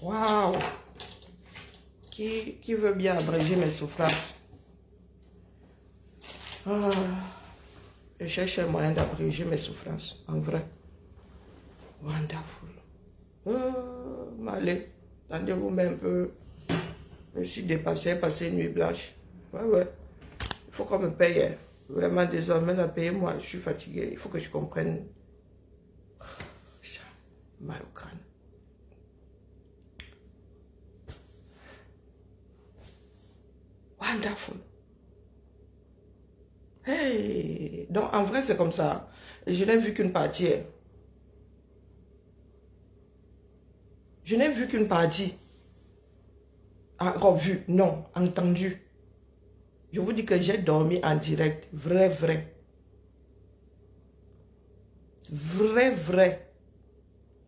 Waouh! Qui veut bien abréger mes souffrances? Ah, je cherche un moyen d'abréger mes souffrances, en vrai. Wonderful. Allez, attendez-vous même un peu. Je suis dépassé, passé une nuit blanche. Ouais. Il faut qu'on me paye. Hein. Vraiment, désormais, là, payez-moi. Je suis fatigué. Il faut que je comprenne. Mal au crâne. Wonderful. Hey! Donc, en vrai, c'est comme ça. Je n'ai vu qu'une partie. Je n'ai vu qu'une partie. Encore vu, non, entendu. Je vous dis que j'ai dormi en direct. Vrai. Vrai.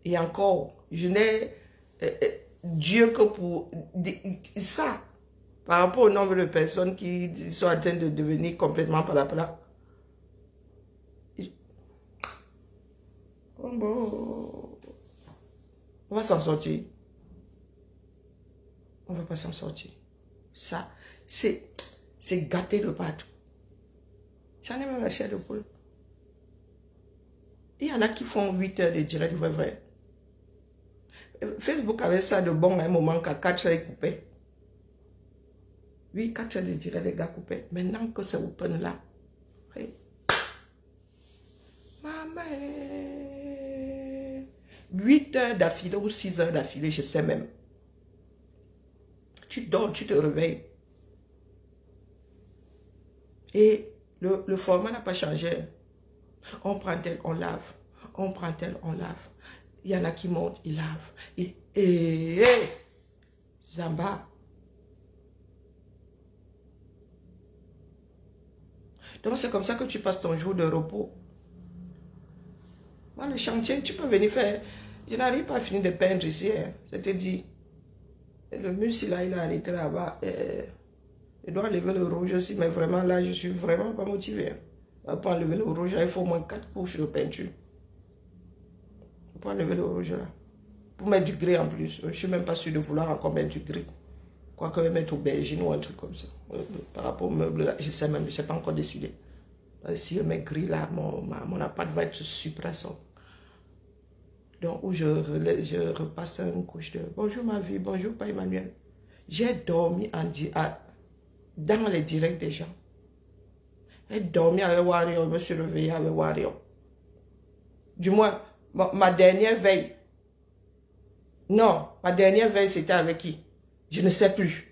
Et encore, je n'ai Dieu que pour ça. Par rapport au nombre de personnes qui sont en train de devenir complètement palapla. Bon, on va s'en sortir. On ne va pas s'en sortir. Ça, c'est gâté de partout. J'en ai même la chair de poule. Il y en a qui font 8 heures de direct, vrai. Facebook avait ça de bon à un moment qu'à 4 heures, il coupait. Oui, 4 heures de direct, les gars coupaient. Maintenant que c'est open là. Hey. Maman. 8 heures d'affilée ou 6 heures d'affilée, je sais même. Tu dors, tu te réveilles. Et le format n'a pas changé. On prend tel, on lave. On prend tel, on lave. Il y en a qui montent, ils lavent. Et Zamba. Donc c'est comme ça que tu passes ton jour de repos. Moi, le chantier, tu peux venir faire. Je n'arrive pas à finir de peindre ici. Hein. C'était dit. Le mur, il a arrêté là-bas. Il doit enlever le rouge aussi, mais vraiment là, je suis vraiment pas motivé. Hein. Pour enlever le rouge, il faut au moins 4 couches de peinture. Pour enlever le rouge là. Pour mettre du gris en plus. Je ne suis même pas sûr de vouloir encore mettre du gris. Quoique mettre aubergine ou un truc comme ça. Par rapport au meuble là, je sais même, je ne sais pas encore décidé. Parce que si je mets gris là, mon appart va être super sombre. Donc, où je repasse une couche de bonjour ma vie, bonjour pas Emmanuel. J'ai dormi dans les directs des gens. J'ai dormi avec Wario, je me suis réveillé avec Wario. Du moins, ma dernière veille. Non, ma dernière veille, c'était avec qui? Je ne sais plus.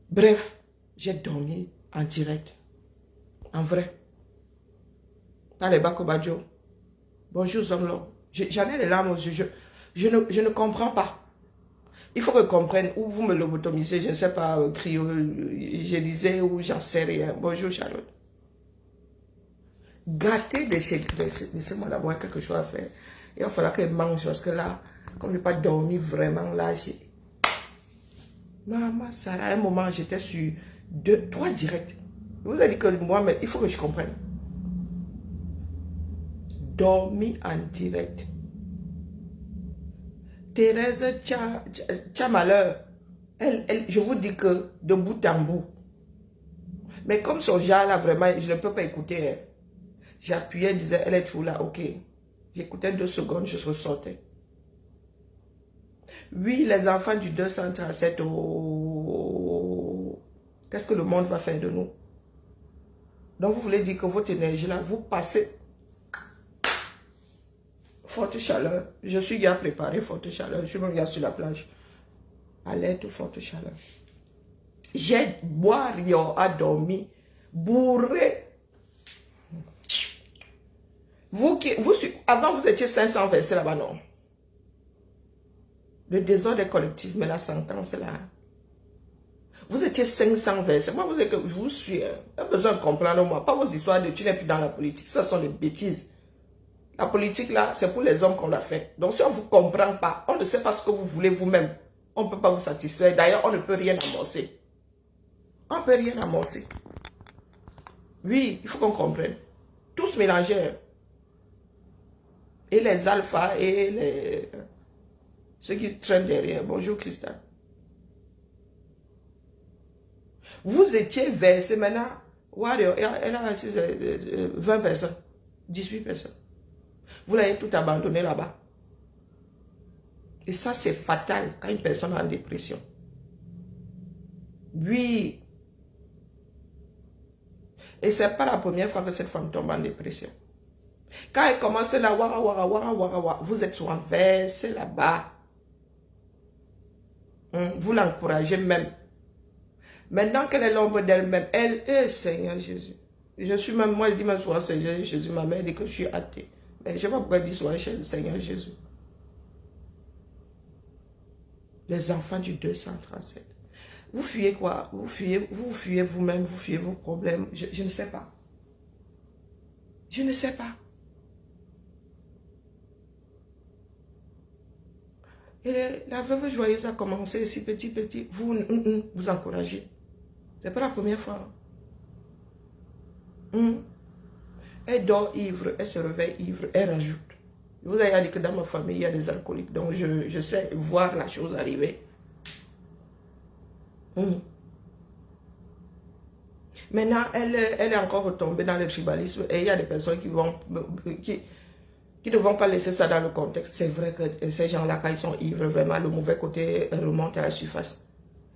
Bref, j'ai dormi en direct. En vrai. Dans les Bakobadjo. Bonjour Zomlo. J'en ai les larmes aux yeux. Je ne comprends pas. Il faut que je comprenne où vous me lobotomisez. Je ne sais pas, je disais ou j'en sais rien. Bonjour Charlotte. Gâter de chez... Laissez-moi d'abord quelque chose à faire. Il va falloir que je mange parce que là, comme je n'ai pas dormi vraiment, là, j'ai... Maman, ça, à un moment, j'étais sur 3 directs. Je vous ai dit que moi, mais il faut que je comprenne. Dormi en direct. Thérèse malheur. Je vous dis que de bout en bout. Mais comme son genre là, vraiment, je ne peux pas écouter. Hein. J'appuyais, disais, elle est toujours là, ok. J'écoutais 2 secondes, je ressortais. Oui, les enfants du 237, oh, qu'est-ce que le monde va faire de nous? Donc vous voulez dire que votre énergie là, vous passez forte chaleur. Je suis bien préparé, forte chaleur. Je suis même bien sur la plage. Alerte, forte chaleur. J'ai boire, à dormir, bourré. Avant vous étiez 500 versets là-bas, non? Le désordre est collectif, mais la sentence là. Vous étiez 500 versets. Moi, je vous suis. Pas besoin de comprendre moi. Pas vos histoires de tu n'es plus dans la politique. Ça sont des bêtises. La politique là, c'est pour les hommes qu'on l'a fait. Donc si on ne vous comprend pas, on ne sait pas ce que vous voulez vous-même. On ne peut pas vous satisfaire. D'ailleurs, on ne peut rien amorcer. On ne peut rien amorcer. Oui, il faut qu'on comprenne. Tous mélangés. Et les alphas et Ceux qui traînent derrière. Bonjour, Christelle. Vous étiez versé maintenant. Warrior, elle a 20 personnes. 18 personnes. Vous l'avez tout abandonné là-bas. Et ça, c'est fatal quand une personne est en dépression. Oui. Et ce n'est pas la première fois que cette femme tombe en dépression. Quand elle commence là, vous êtes souvent versé là-bas. Vous l'encouragez même. Maintenant qu'elle est l'ombre d'elle-même, elle est Seigneur Jésus. Je suis même, moi je dis même souvent Seigneur Jésus, ma mère dit que je suis athée. Mais je ne sais pas pourquoi elle dit souvent Seigneur Jésus. Les enfants du 237. Vous fuyez quoi? Vous fuyez vous-même, vous fuyez vos problèmes. Je ne sais pas. Je ne sais pas. Et la veuve joyeuse a commencé si petit, vous encouragez. Ce n'est pas la première fois. Elle dort ivre, elle se réveille ivre, elle rajoute. Je vous ai dit que dans ma famille, il y a des alcooliques. Donc, je sais voir la chose arriver. Maintenant, elle est encore retombée dans le tribalisme. Et il y a des personnes qui ne vont pas laisser ça dans le contexte. C'est vrai que ces gens-là, quand ils sont ivres, vraiment, le mauvais côté remonte à la surface.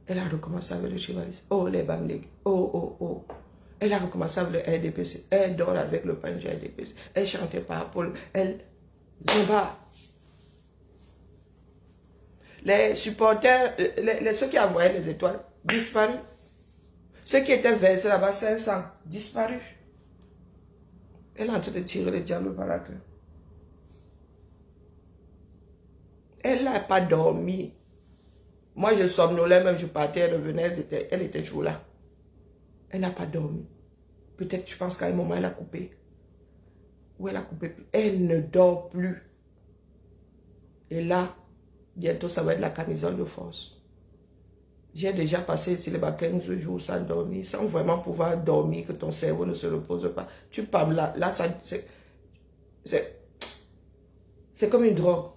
Elle a recommencé avec le tribalisme. Oh, les Bamlegs. Oh. Elle a recommencé avec le RDPC. Elle dort avec le pain du RDPC. Elle chantait par Paul. Elle Zumba. Les supporters, ceux qui envoyaient les étoiles, disparus. Ceux qui étaient versés là-bas, 500, disparus. Elle est en train de tirer le diable par la queue. Elle n'a pas dormi. Moi, je somnolais, même je partais, elle revenait, elle était toujours là. Elle n'a pas dormi. Peut-être, je pense qu'à un moment, elle a coupé. Ou elle a coupé. Elle ne dort plus. Et là, bientôt, ça va être la camisole de force. J'ai déjà passé ici les 15 jours sans dormir, sans vraiment pouvoir dormir, que ton cerveau ne se repose pas. Tu parles là, c'est comme une drogue.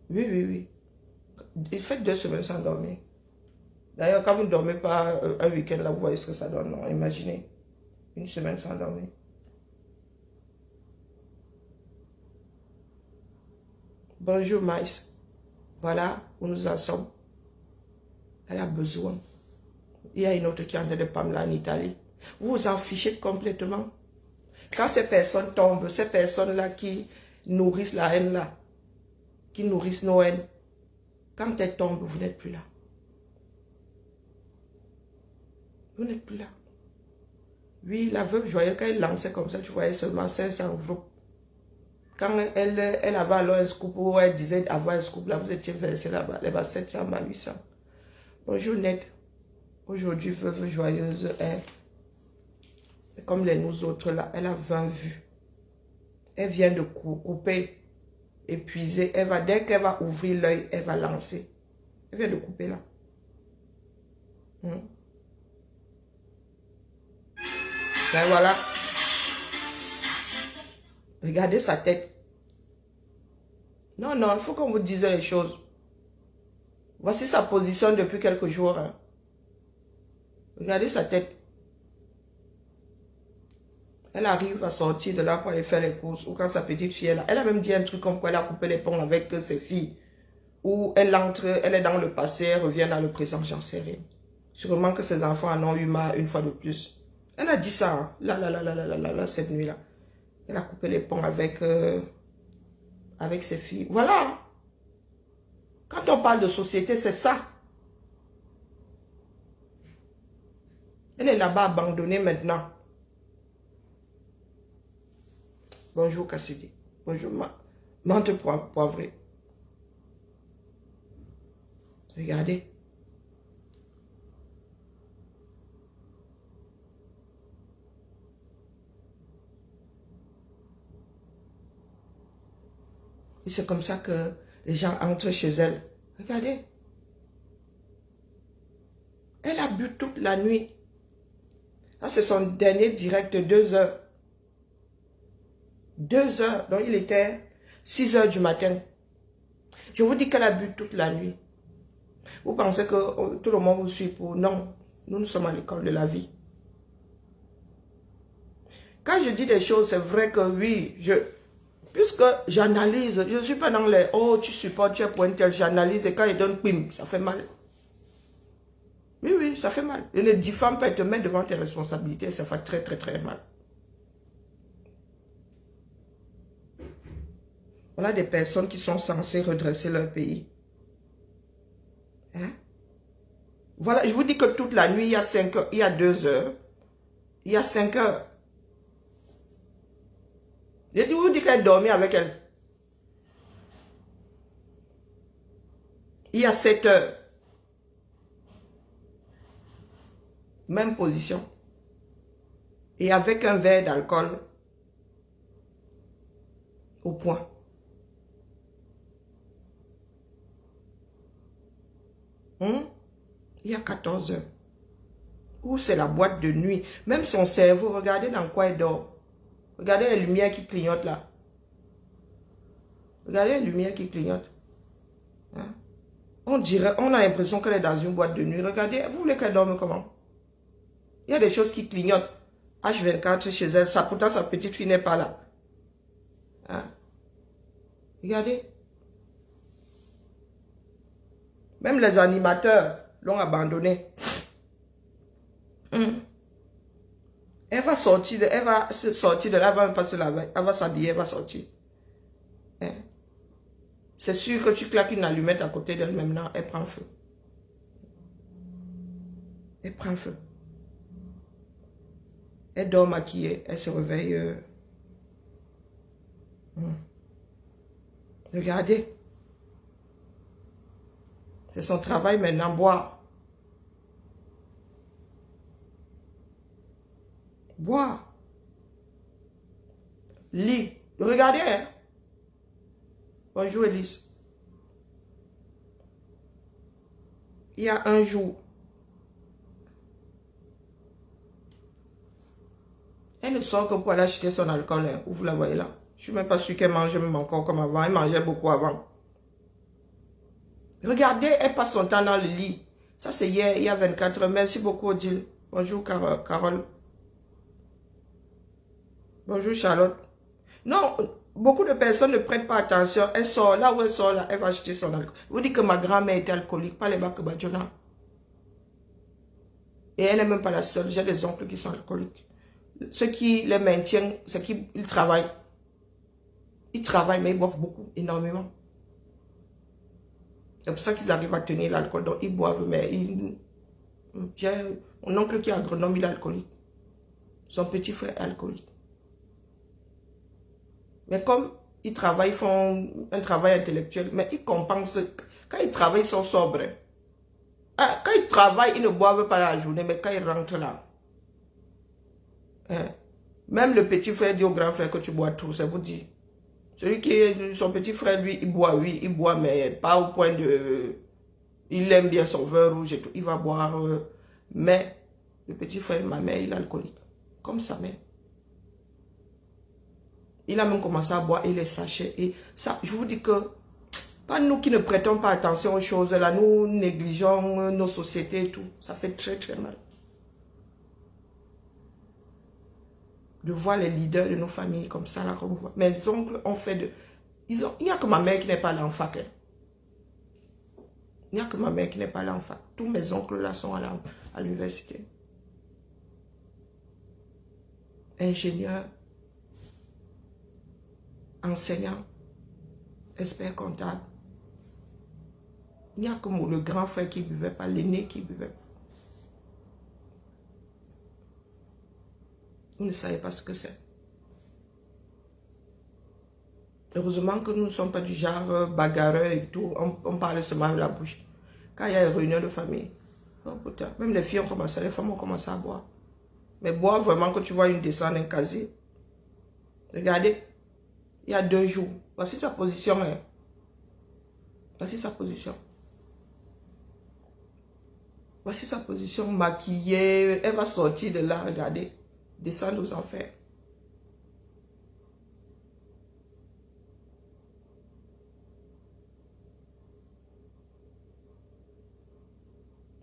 Oui. Faites 2 semaines sans dormir. D'ailleurs, quand vous ne dormez pas un week-end, là, vous voyez ce que ça donne. Non? Imaginez, 1 semaine sans dormir. Bonjour, Maïs. Voilà où nous en sommes. Elle a besoin. Il y a une autre qui est en train de Pamela en Italie. Vous vous en fichez complètement. Quand ces personnes tombent, ces personnes-là qui nourrissent la haine là, qui nourrissent nos haines, quand elles tombent, vous n'êtes plus là. Vous n'êtes plus là. Oui, la veuve joyeuse, quand elle lançait comme ça, tu voyais seulement 500 groupes. Quand elle avait alors un scoop, ou elle disait avoir un scoop, là, vous étiez versé là-bas, là-bas 700 à 800. Bonjour, Ned. Aujourd'hui, veuve joyeuse est comme les nous autres là. Elle a 20 vues. Elle vient de couper, épuiser. Dès qu'elle va ouvrir l'œil, elle va lancer. Elle vient de couper là. Ben voilà. Regardez sa tête. Non, il faut qu'on vous dise les choses. Voici sa position depuis quelques jours. Hein. Regardez sa tête. Elle arrive à sortir de là pour aller faire les courses. Ou quand sa petite fille est là. Elle a même dit un truc comme quoi elle a coupé les ponts avec ses filles. Ou elle entre, elle est dans le passé, elle revient dans le présent, j'en sais rien. Sûrement que ses enfants en ont eu marre une fois de plus. Elle a dit ça, hein. Là, cette nuit-là. Elle a coupé les ponts avec ses filles. Voilà. Quand on parle de société, c'est ça. Elle est là-bas abandonnée maintenant. Bonjour Cassidy. Bonjour menthe poivrée. Regardez. Et c'est comme ça que les gens entrent chez elle. Regardez. Elle a bu toute la nuit. Là, c'est son dernier direct de 2 heures. 2 heures. Donc, il était 6 heures du matin. Je vous dis qu'elle a bu toute la nuit. Vous pensez que tout le monde vous suit pour... Non, nous sommes à l'école de la vie. Quand je dis des choses, c'est vrai que oui, puisque j'analyse, je ne suis pas dans les, oh, tu supportes, tu es pour un tel, j'analyse et quand il donne, pim, ça fait mal. Oui, oui, ça fait mal. Je ne diffame pas et te mettre devant tes responsabilités, ça fait très, très, très mal. Voilà des personnes qui sont censées redresser leur pays. Hein? Voilà, je vous dis que toute la nuit, il y a 5 heures, il y a 2 heures, il y a 5 heures. Je vous dis qu'elle dormait avec elle. Il y a 7 heures. Même position. Et avec un verre d'alcool au point. Il y a 14 heures. Où c'est la boîte de nuit. Même son cerveau, regardez dans quoi il dort. Regardez les lumières qui clignotent là. Regardez les lumières qui clignotent. Hein? On dirait, on a l'impression qu'elle est dans une boîte de nuit. Regardez, vous voulez qu'elle dorme comment? Il y a des choses qui clignotent. H24 chez elle. Ça, pourtant, sa petite fille n'est pas là. Hein? Regardez. Même les animateurs l'ont abandonné. Elle va sortir de là, elle va même pas se laver. Elle va s'habiller, elle va sortir. Hein? C'est sûr que tu claques une allumette à côté d'elle maintenant, elle prend feu. Elle prend feu. Elle dort maquillée, elle se réveille. Regardez. C'est son travail maintenant, boire. Boire. Lit. Regardez. Hein? Bonjour Elise. Il y a un jour. Elle ne sort que pour aller acheter son alcool. Hein. Vous la voyez là. Je ne suis même pas sûre qu'elle mange même encore comme avant. Elle mangeait beaucoup avant. Regardez, elle passe son temps dans le lit. Ça c'est hier, il y a 24 heures. Merci beaucoup Odile. Bonjour Carole. Bonjour Charlotte. Non, beaucoup de personnes ne prêtent pas attention. Elle sort, là où elle sort, là, elle va acheter son alcool. Vous dites que ma grand-mère était alcoolique, pas les bacs Badjona. Et elle n'est même pas la seule. J'ai des oncles qui sont alcooliques. Ceux qui les maintiennent, c'est qu'ils travaillent. Ils travaillent, mais ils boivent beaucoup, énormément. C'est pour ça qu'ils arrivent à tenir l'alcool. Donc, ils boivent, mais j'ai mon oncle qui est agronome, il est alcoolique. Son petit frère est alcoolique. Mais comme ils travaillent, ils font un travail intellectuel, mais ils compensent. Quand ils travaillent, ils sont sobres. Quand ils travaillent, ils ne boivent pas la journée, mais quand ils rentrent là, même le petit frère dit au grand frère que tu bois trop, ça vous dit. Celui qui est son petit frère, lui, il boit, oui, il boit, mais pas au point de... Il aime bien son vin rouge et tout, il va boire. Mais le petit frère de ma mère, il est alcoolique, comme sa mère. Il a même commencé à boire et les sachets. Et ça, je vous dis que, pas nous qui ne prêtons pas attention aux choses, là, nous négligeons nos sociétés et tout. Ça fait très très mal. De voir les leaders de nos familles comme ça, là, comme vous voyez. Mes oncles ont fait de... il n'y a que ma mère qui n'est pas là en fac. Hein. Il n'y a que ma mère qui n'est pas là en fac. Tous mes oncles là sont à l'université. Ingénieurs, enseignants, experts comptables. Il n'y a que le grand frère qui ne buvait pas, l'aîné qui buvait pas. Vous ne savez pas ce que c'est. Heureusement que nous ne sommes pas du genre bagarreur et tout. On parle seulement de la bouche. Quand il y a une réunion de famille, oh putain, même les filles ont commencé, les femmes ont commencé à boire. Mais boire vraiment que tu vois une descente, un casier. Regardez, il y a 2 jours. Voici sa position. Hein. Voici sa position. Voici sa position maquillée. Elle va sortir de là, regardez. Descendre aux enfers.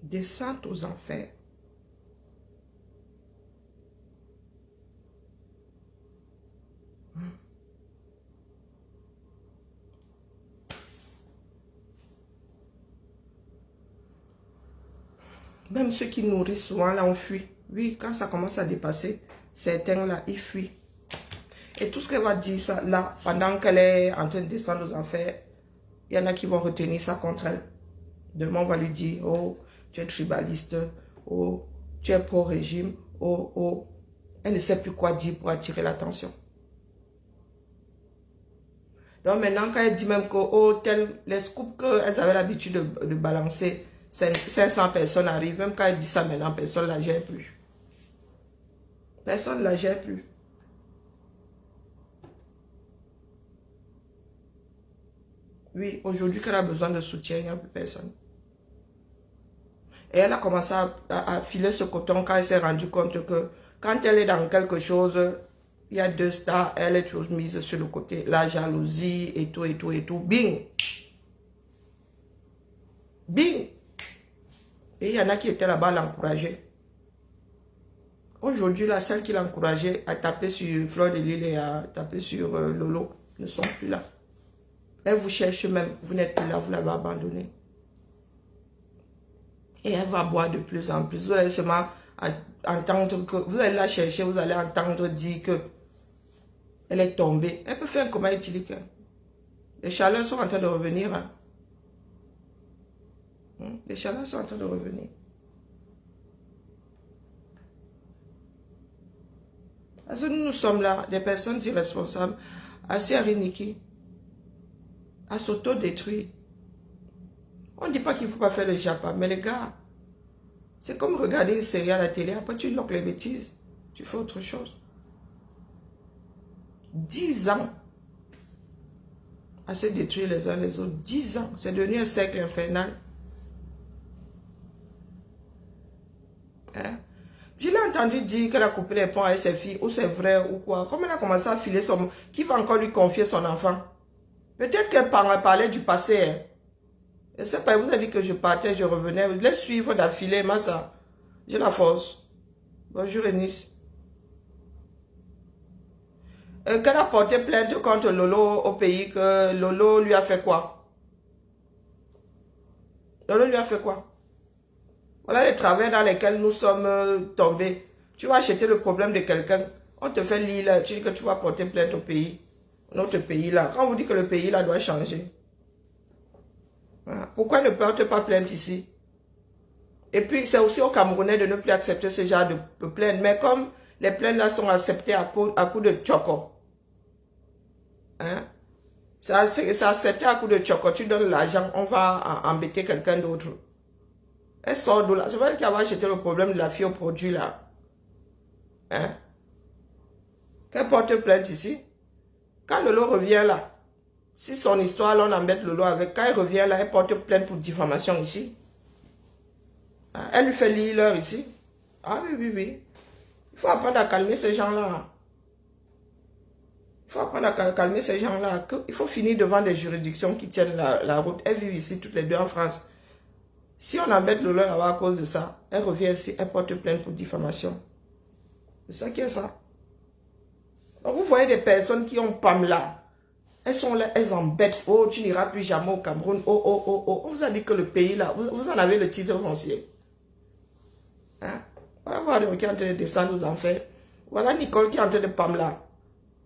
Descente aux enfers. Même ceux qui nourrissent souvent, là, on fuit. Oui, quand ça commence à dépasser, certains, là, ils fuient. Et tout ce qu'elle va dire, ça, là, pendant qu'elle est en train de descendre aux enfers, il y en a qui vont retenir ça contre elle. Demain, on va lui dire, oh, tu es tribaliste, oh, tu es pro-régime, oh, oh. Elle ne sait plus quoi dire pour attirer l'attention. Donc maintenant, quand elle dit même que, oh, les scoops qu'elles avaient l'habitude de balancer, 500 personnes arrivent, même quand elle dit ça maintenant, personne ne la gère plus. Personne ne la gère plus. Oui, aujourd'hui qu'elle a besoin de soutien, il n'y a plus personne. Et elle a commencé à filer ce coton quand elle s'est rendue compte que quand elle est dans quelque chose, il y a deux stars, elle est toujours mise sur le côté. La jalousie et tout, et tout, et tout. Bing! Bing! Et il y en a qui étaient là-bas l'encourager. Aujourd'hui, là, celle qui l'encourageait à taper sur Fleur de Lille et à taper sur Lolo ne sont plus là. Elle vous cherche même, vous n'êtes plus là, vous l'avez abandonnée. Et elle va boire de plus en plus. Vous allez seulement entendre que, vous allez la chercher, vous allez entendre dire que elle est tombée. Elle peut faire un coma éthylique. Les chaleurs sont en train de revenir. Hein. Les chaleurs sont en train de revenir. Parce que nous sommes là, des personnes irresponsables, assez ariniquées, à s'auto-détruire. On ne dit pas qu'il ne faut pas faire le japa, mais les gars, c'est comme regarder une série à la télé, après tu loques les bêtises, tu fais autre chose. 10 ans à se détruire les uns les autres, 10 ans, c'est devenu un cercle infernal. Hein? Je l'ai entendu dire qu'elle a coupé les ponts avec ses filles, ou c'est vrai ou quoi. Comme elle a commencé à filer son... Qui va encore lui confier son enfant? Peut-être qu'elle parlait du passé. Hein? Je ne sais pas, vous avez dit que je partais, je revenais. Laisse suivre d'affilée, moi ça. J'ai la force. Bonjour Eunice. Qu'elle a porté plainte contre Lolo au pays, que Lolo lui a fait quoi? Lolo lui a fait quoi? Voilà les travers dans lesquels nous sommes tombés. Tu vas acheter le problème de quelqu'un. On te fait lire, tu dis que tu vas porter plainte au pays. Notre pays là. Quand on vous dit que le pays là doit changer. Voilà. Pourquoi ne porte pas plainte ici? Et puis c'est aussi aux Camerounais de ne plus accepter ce genre de plainte. Mais comme les plaintes là sont acceptées à coup de tchoko. Hein? C'est accepté à coup de tchoko. Tu donnes l'argent, on va embêter quelqu'un d'autre. Elle sort de là. C'est vrai qu'elle va acheter le problème de la fille au produit là. Hein? Qu'elle porte plainte ici. Quand Lolo revient là, si son histoire là, on embête Lolo avec, quand elle revient là, elle porte plainte pour diffamation ici. Hein? Elle lui fait lire l'heure ici. Ah oui, oui, oui. Il faut apprendre à calmer ces gens-là. Il faut apprendre à calmer ces gens-là. Il faut finir devant des juridictions qui tiennent la route. Elles vivent ici toutes les deux en France. Si on embête Lolo là-bas à cause de ça, elle revient ici, elle porte plainte pour diffamation. C'est ça qui est ça. Donc vous voyez des personnes qui ont Pamela. Elles sont là, elles embêtent. Oh, tu n'iras plus jamais au Cameroun. Oh, oh, oh, oh. On vous a dit que le pays là, vous en avez le titre foncier. Hein? Voilà voir qui est en train de descendre aux enfers. Voilà Nicole qui est en train de Pamela.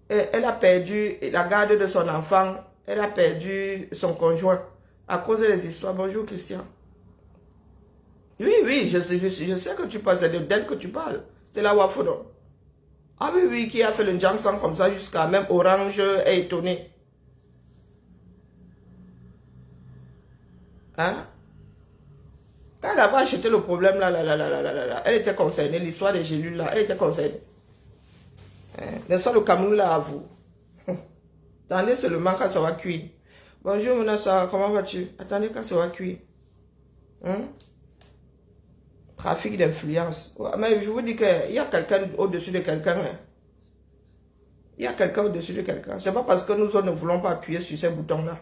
Elle a perdu la garde de son enfant. Elle a perdu son conjoint à cause des histoires. Bonjour Christian. Oui, oui, je sais que tu parles, c'est d'elle que tu parles. C'est la Wafono. Ah oui, oui, qui a fait le Jansan comme ça jusqu'à même Orange est étonné. Hein? Quand elle avait acheté le problème là, elle était concernée, l'histoire des gélules là, elle était concernée. Hein? Mais ça, le Cameroun là, à vous. Attendez seulement quand ça va cuire. Bonjour Monassa, comment vas-tu? Attendez quand ça va cuire. Hein? Trafic d'influence. Mais je vous dis qu'il y a quelqu'un au-dessus de quelqu'un. Hein. Il y a quelqu'un au-dessus de quelqu'un. C'est pas parce que nous ne voulons pas appuyer sur ces boutons-là.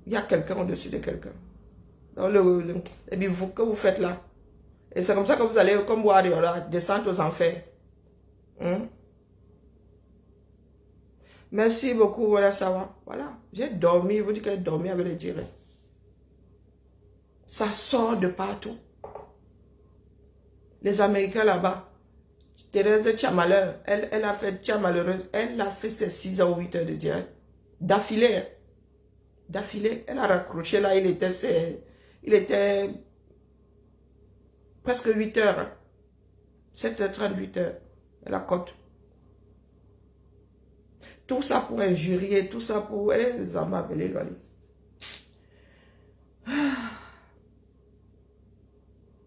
Il y a quelqu'un au-dessus de quelqu'un. Donc, les bivouacs que vous faites là. Et c'est comme ça que vous allez, comme Warrior là, descendre aux enfers. Merci beaucoup, voilà, ça va. Voilà, j'ai dormi, je vous dis que j'ai dormi avec les directs. Ça sort de partout. Les Américains là-bas, Thérèse Tchamalheur, elle a fait Tchamalheureuse, elle a fait ses 6 heures ou 8 heures de direct. D'affilée. D'affilée, elle a raccroché là, il était presque 8 heures. Hein. 7h30, 8 heures. Elle a cote. Tout ça pour injurier, tout ça pour... Eh, ça m'a appelé,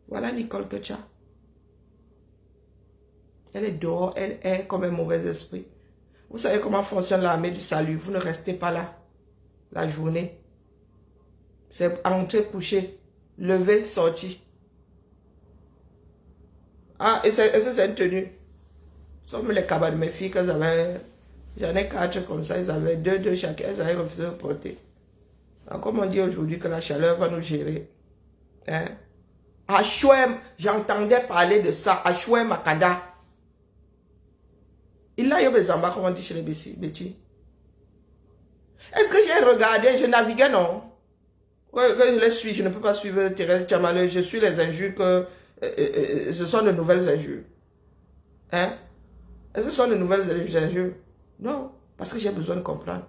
voilà Nicole Kecha. Elle est dehors, elle est comme un mauvais esprit. Vous savez comment fonctionne l'armée du salut. Vous ne restez pas là la journée. C'est entrer, coucher, lever, sortir. Ah, et c'est une tenue. Sauf les cabas de mes filles, qu'elles avaient... J'en ai 4 comme ça, ils avaient 2 chacun, elles avaient refusé de porter. Alors, comme on dit aujourd'hui que la chaleur va nous gérer. Hein? Achouem, j'entendais parler de ça, Achouem Makada. Il a eu des embats, comme on dit chez les Betty. Est-ce que j'ai regardé, je naviguais, non? Que je les suis, je ne peux pas suivre Thérèse Tchamalheur, je suis les injures que... ce sont de nouvelles injures. Hein? Est-ce que ce sont de nouvelles injures? Non, parce que j'ai besoin de comprendre.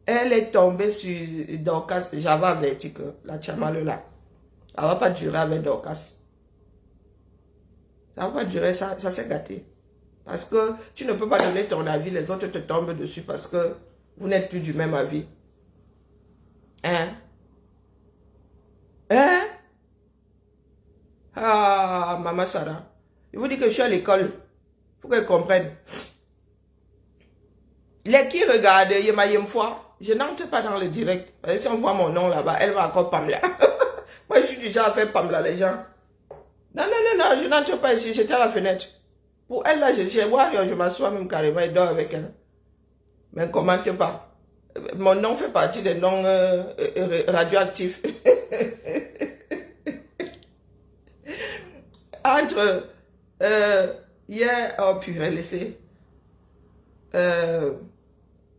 Elle est tombée sur Dorcas, j'avais averti que la Tchamalheur là, elle ne va pas durer avec Dorcas. Ça ne va pas durer, ça s'est gâté. Parce que tu ne peux pas donner ton avis, les autres te tombent dessus parce que vous n'êtes plus du même avis. Hein? Hein? Ah, Maman Sarah. Je vous dis que je suis à l'école. Il faut qu'elle comprenne. Les qui regardent, je n'entre pas dans le direct. Parce que si on voit mon nom là-bas, elle va encore Pamela. Moi, je suis déjà à faire Pamela, les gens. Non, je n'entre pas ici, j'étais à la fenêtre. Pour elle, là, je m'assois même carrément et dors avec elle. Mais ne commente pas. Mon nom fait partie des noms radioactifs. Entre hier, oh purée, laissez.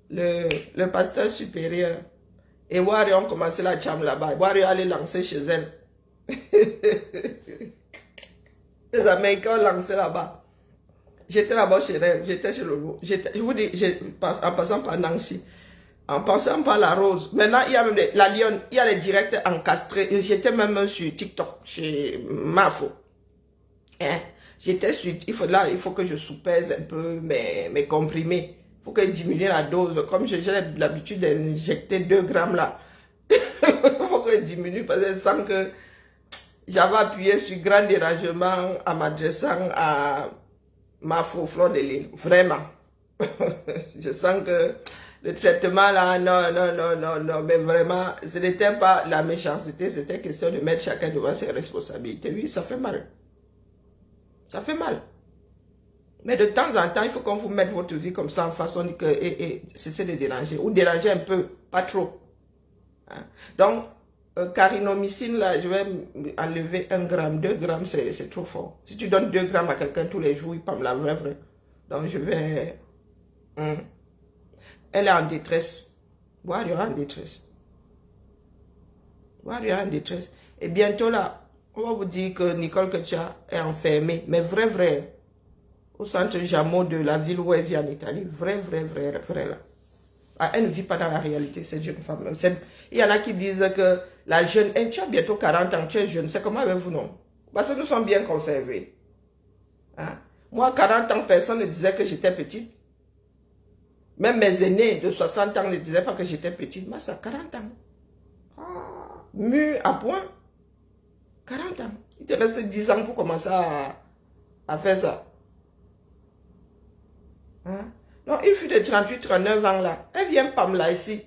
Le pasteur supérieur et Wario ont commencé la cham là-bas. Wario allait lancer chez elle. Les Américains ont lancé là-bas. J'étais là-bas chez elle, j'étais chez le loup. Je vous dis, en passant par Nancy, en passant par la Rose. Maintenant, il y a même la Lyon, il y a les directs encastrés. J'étais même sur TikTok, chez Mafo. Hein? J'étais sur, il faut que je soupèse un peu mes comprimés. Il faut que je diminue la dose. Comme j'ai l'habitude d'injecter 2 grammes là. Il faut que je diminue parce que je sens que j'avais appuyé sur grand dérangement en m'adressant à ma fleur de l'île. Vraiment. Je sens que le traitement là, non, mais vraiment, ce n'était pas la méchanceté, c'était question de mettre chacun devant ses responsabilités. Oui, ça fait mal. Ça fait mal. Mais de temps en temps, il faut qu'on vous mette votre vie comme ça en façon que cessez de déranger. Ou déranger un peu, pas trop. Hein? Donc, carinomycine, là, je vais enlever 1 gramme, 2 grammes, c'est trop fort. Si tu donnes 2 grammes à quelqu'un tous les jours, il peut me la vrai. Donc, je vais... Elle est en détresse. Wario en détresse. Wario en détresse. Et bientôt, là, on va vous dire que Nicole Kecha est enfermée. Mais vrai. Au centre Jameau de la ville où elle vit en Italie. Vrai, là. Ah, elle ne vit pas dans la réalité, cette jeune femme. Il y en a qui disent que la jeune... tu as bientôt 40 ans, tu es jeune. C'est comment avec vous, non? Parce que nous sommes bien conservés. Hein? Moi, 40 ans, personne ne disait que j'étais petite. Même mes aînés de 60 ans ne disaient pas que j'étais petite. Moi, ça a 40 ans. Ah, mûr à point. 40 ans. Il te reste 10 ans pour commencer à faire ça. Hein? Non, une fille de 38, 39 ans là, elle vient Pamela ici.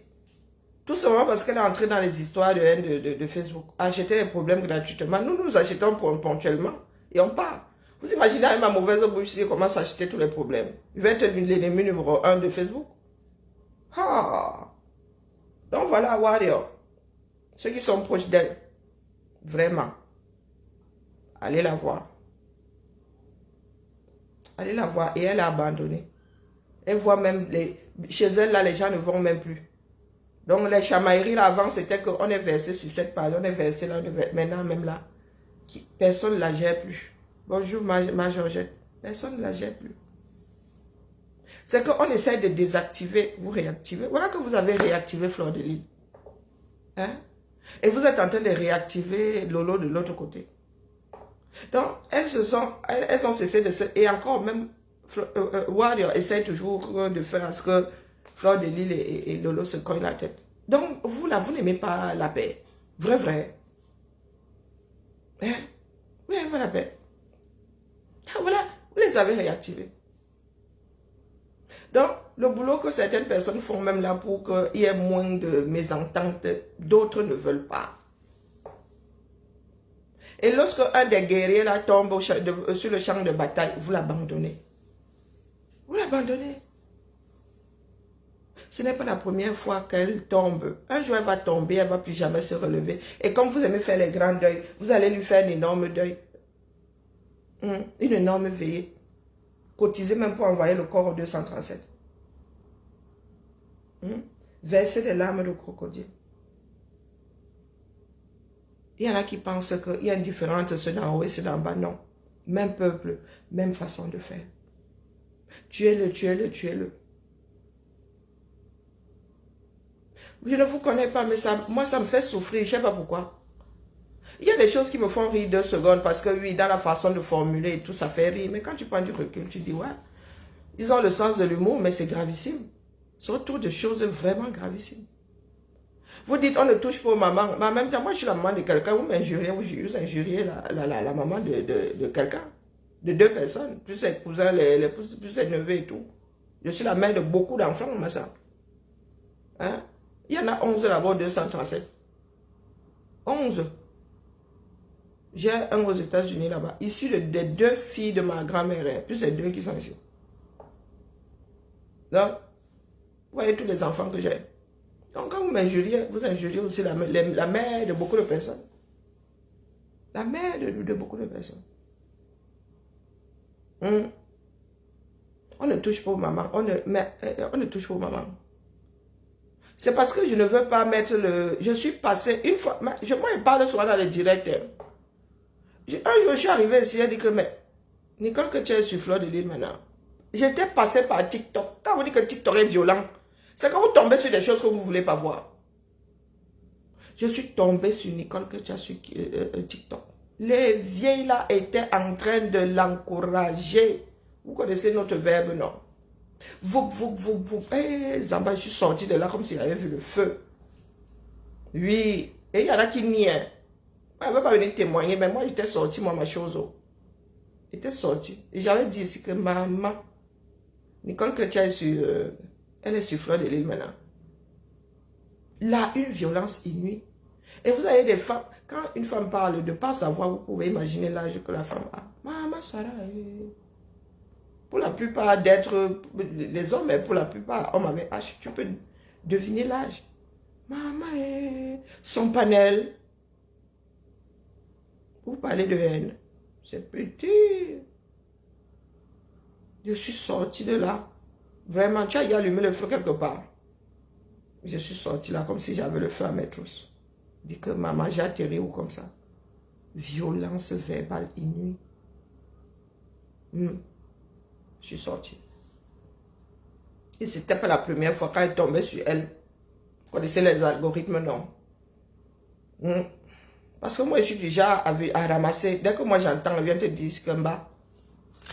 Tout simplement parce qu'elle est entrée dans les histoires de Facebook. Acheter les problèmes gratuitement. Nous achetons ponctuellement et on part. Vous imaginez avec ma mauvaise bouche si je commence à acheter tous les problèmes. Je vais être l'ennemi numéro 1 de Facebook. Ah. Donc voilà, Warrior. Ceux qui sont proches d'elle, vraiment, allez la voir. Allez la voir et elle a abandonné. Elle voit même, chez elle, là, les gens ne vont même plus. Donc, les chamailleries, là, avant, c'était qu'on est versé sur cette page, on est versé là, maintenant, même là, personne ne la gère plus. Bonjour, ma Georgette. Personne ne la gère plus. C'est qu'on essaie de désactiver, vous réactivez. Voilà que vous avez réactivé Fleur de Lys. Hein? Et vous êtes en train de réactiver Lolo de l'autre côté. Donc, elles ont cessé de se... Et encore, même, Warrior essaie toujours de faire à ce que Fleur de Lys et Lolo se cognent la tête. Donc, vous, là, vous n'aimez pas la paix. Vrai. Hein? Vous n'aimez pas la paix. Ah, voilà, vous les avez réactivés. Donc, le boulot que certaines personnes font même là pour qu'il y ait moins de mésententes, d'autres ne veulent pas. Et lorsque un des guerriers là tombe sur le champ de bataille, vous l'abandonnez. Vous l'abandonnez. Ce n'est pas la première fois qu'elle tombe. Un jour, elle va tomber, elle ne va plus jamais se relever. Et comme vous aimez faire les grands deuils, vous allez lui faire un énorme deuil. Une énorme veillée. Cotiser même pour envoyer le corps au 237. Verser des larmes de crocodile. Il y en a qui pensent qu'il y a une différence entre ceux d'en haut et ceux d'en bas. Non. Même peuple, même façon de faire. Tuez-le. Je ne vous connais pas, mais moi, ça me fait souffrir. Je ne sais pas pourquoi. Il y a des choses qui me font rire 2 secondes parce que oui, dans la façon de formuler et tout, ça fait rire. Mais quand tu prends du recul, tu dis, ouais, ils ont le sens de l'humour, mais c'est gravissime. C'est autour de choses vraiment gravissimes. Vous dites, on ne touche pas aux mamans. Mais en même temps, moi, je suis la maman de quelqu'un. Vous m'injuriez, vous injuriez la maman de quelqu'un. De 2 personnes. Plus ses cousins, plus ses neveux et tout. Je suis la mère de beaucoup d'enfants, ma soeur. Hein? Il y en a 11 là-bas, 237. 11. J'ai un aux États-Unis là-bas. Issu des 2 filles de ma grand-mère. Plus les 2 qui sont ici. Donc, vous voyez tous les enfants que j'ai. Donc, quand vous m'injuriez, vous injuriez aussi la mère de beaucoup de personnes. La mère de beaucoup de personnes. On ne touche pas aux mamans. On ne touche pas aux mamans. C'est parce que je ne veux pas mettre le... Je suis passé une fois... Moi, je parle souvent dans le direct. Un jour, je suis arrivé ici, elle dit que, mais, Nicole, que tu es sur Fleur de Lys maintenant. J'étais passé par TikTok. Quand vous dites que TikTok est violent, c'est quand vous tombez sur des choses que vous ne voulez pas voir. Je suis tombée sur Nicole que tu as sur TikTok. Les vieilles là étaient en train de l'encourager. Vous connaissez notre verbe, non? Vous. Zamba, je suis sortie de là comme si j'avais vu le feu. Oui. Et il y en a qui nient. Elle ne va pas venir témoigner, mais moi j'étais sortie, moi, ma chose. J'étais sortie. Et j'avais dit ici que maman, Nicole que tu as sur... elle est sur Fleur de Lys maintenant. Là, une violence inouïe. Et vous avez des femmes, quand une femme parle de ne pas savoir, vous pouvez imaginer l'âge que la femme a. Maman Sarah, pour la plupart d'être les hommes, mais pour la plupart, hommes avec H, tu peux deviner l'âge. Maman, son panel. Vous parlez de haine. C'est petit. Je suis sortie de là. Vraiment, tu as allumé le feu quelque part. Je suis sortie là comme si j'avais le feu à mes trousses. Dit que maman, j'ai atterri ou comme ça. Violence verbale inouïe. Je suis sortie. Et c'était pas la première fois quand elle tombait sur elle. Vous connaissez les algorithmes, non? Parce que moi, je suis déjà à ramasser. Dès que moi j'entends, elle vient te dire ce qu'en bas.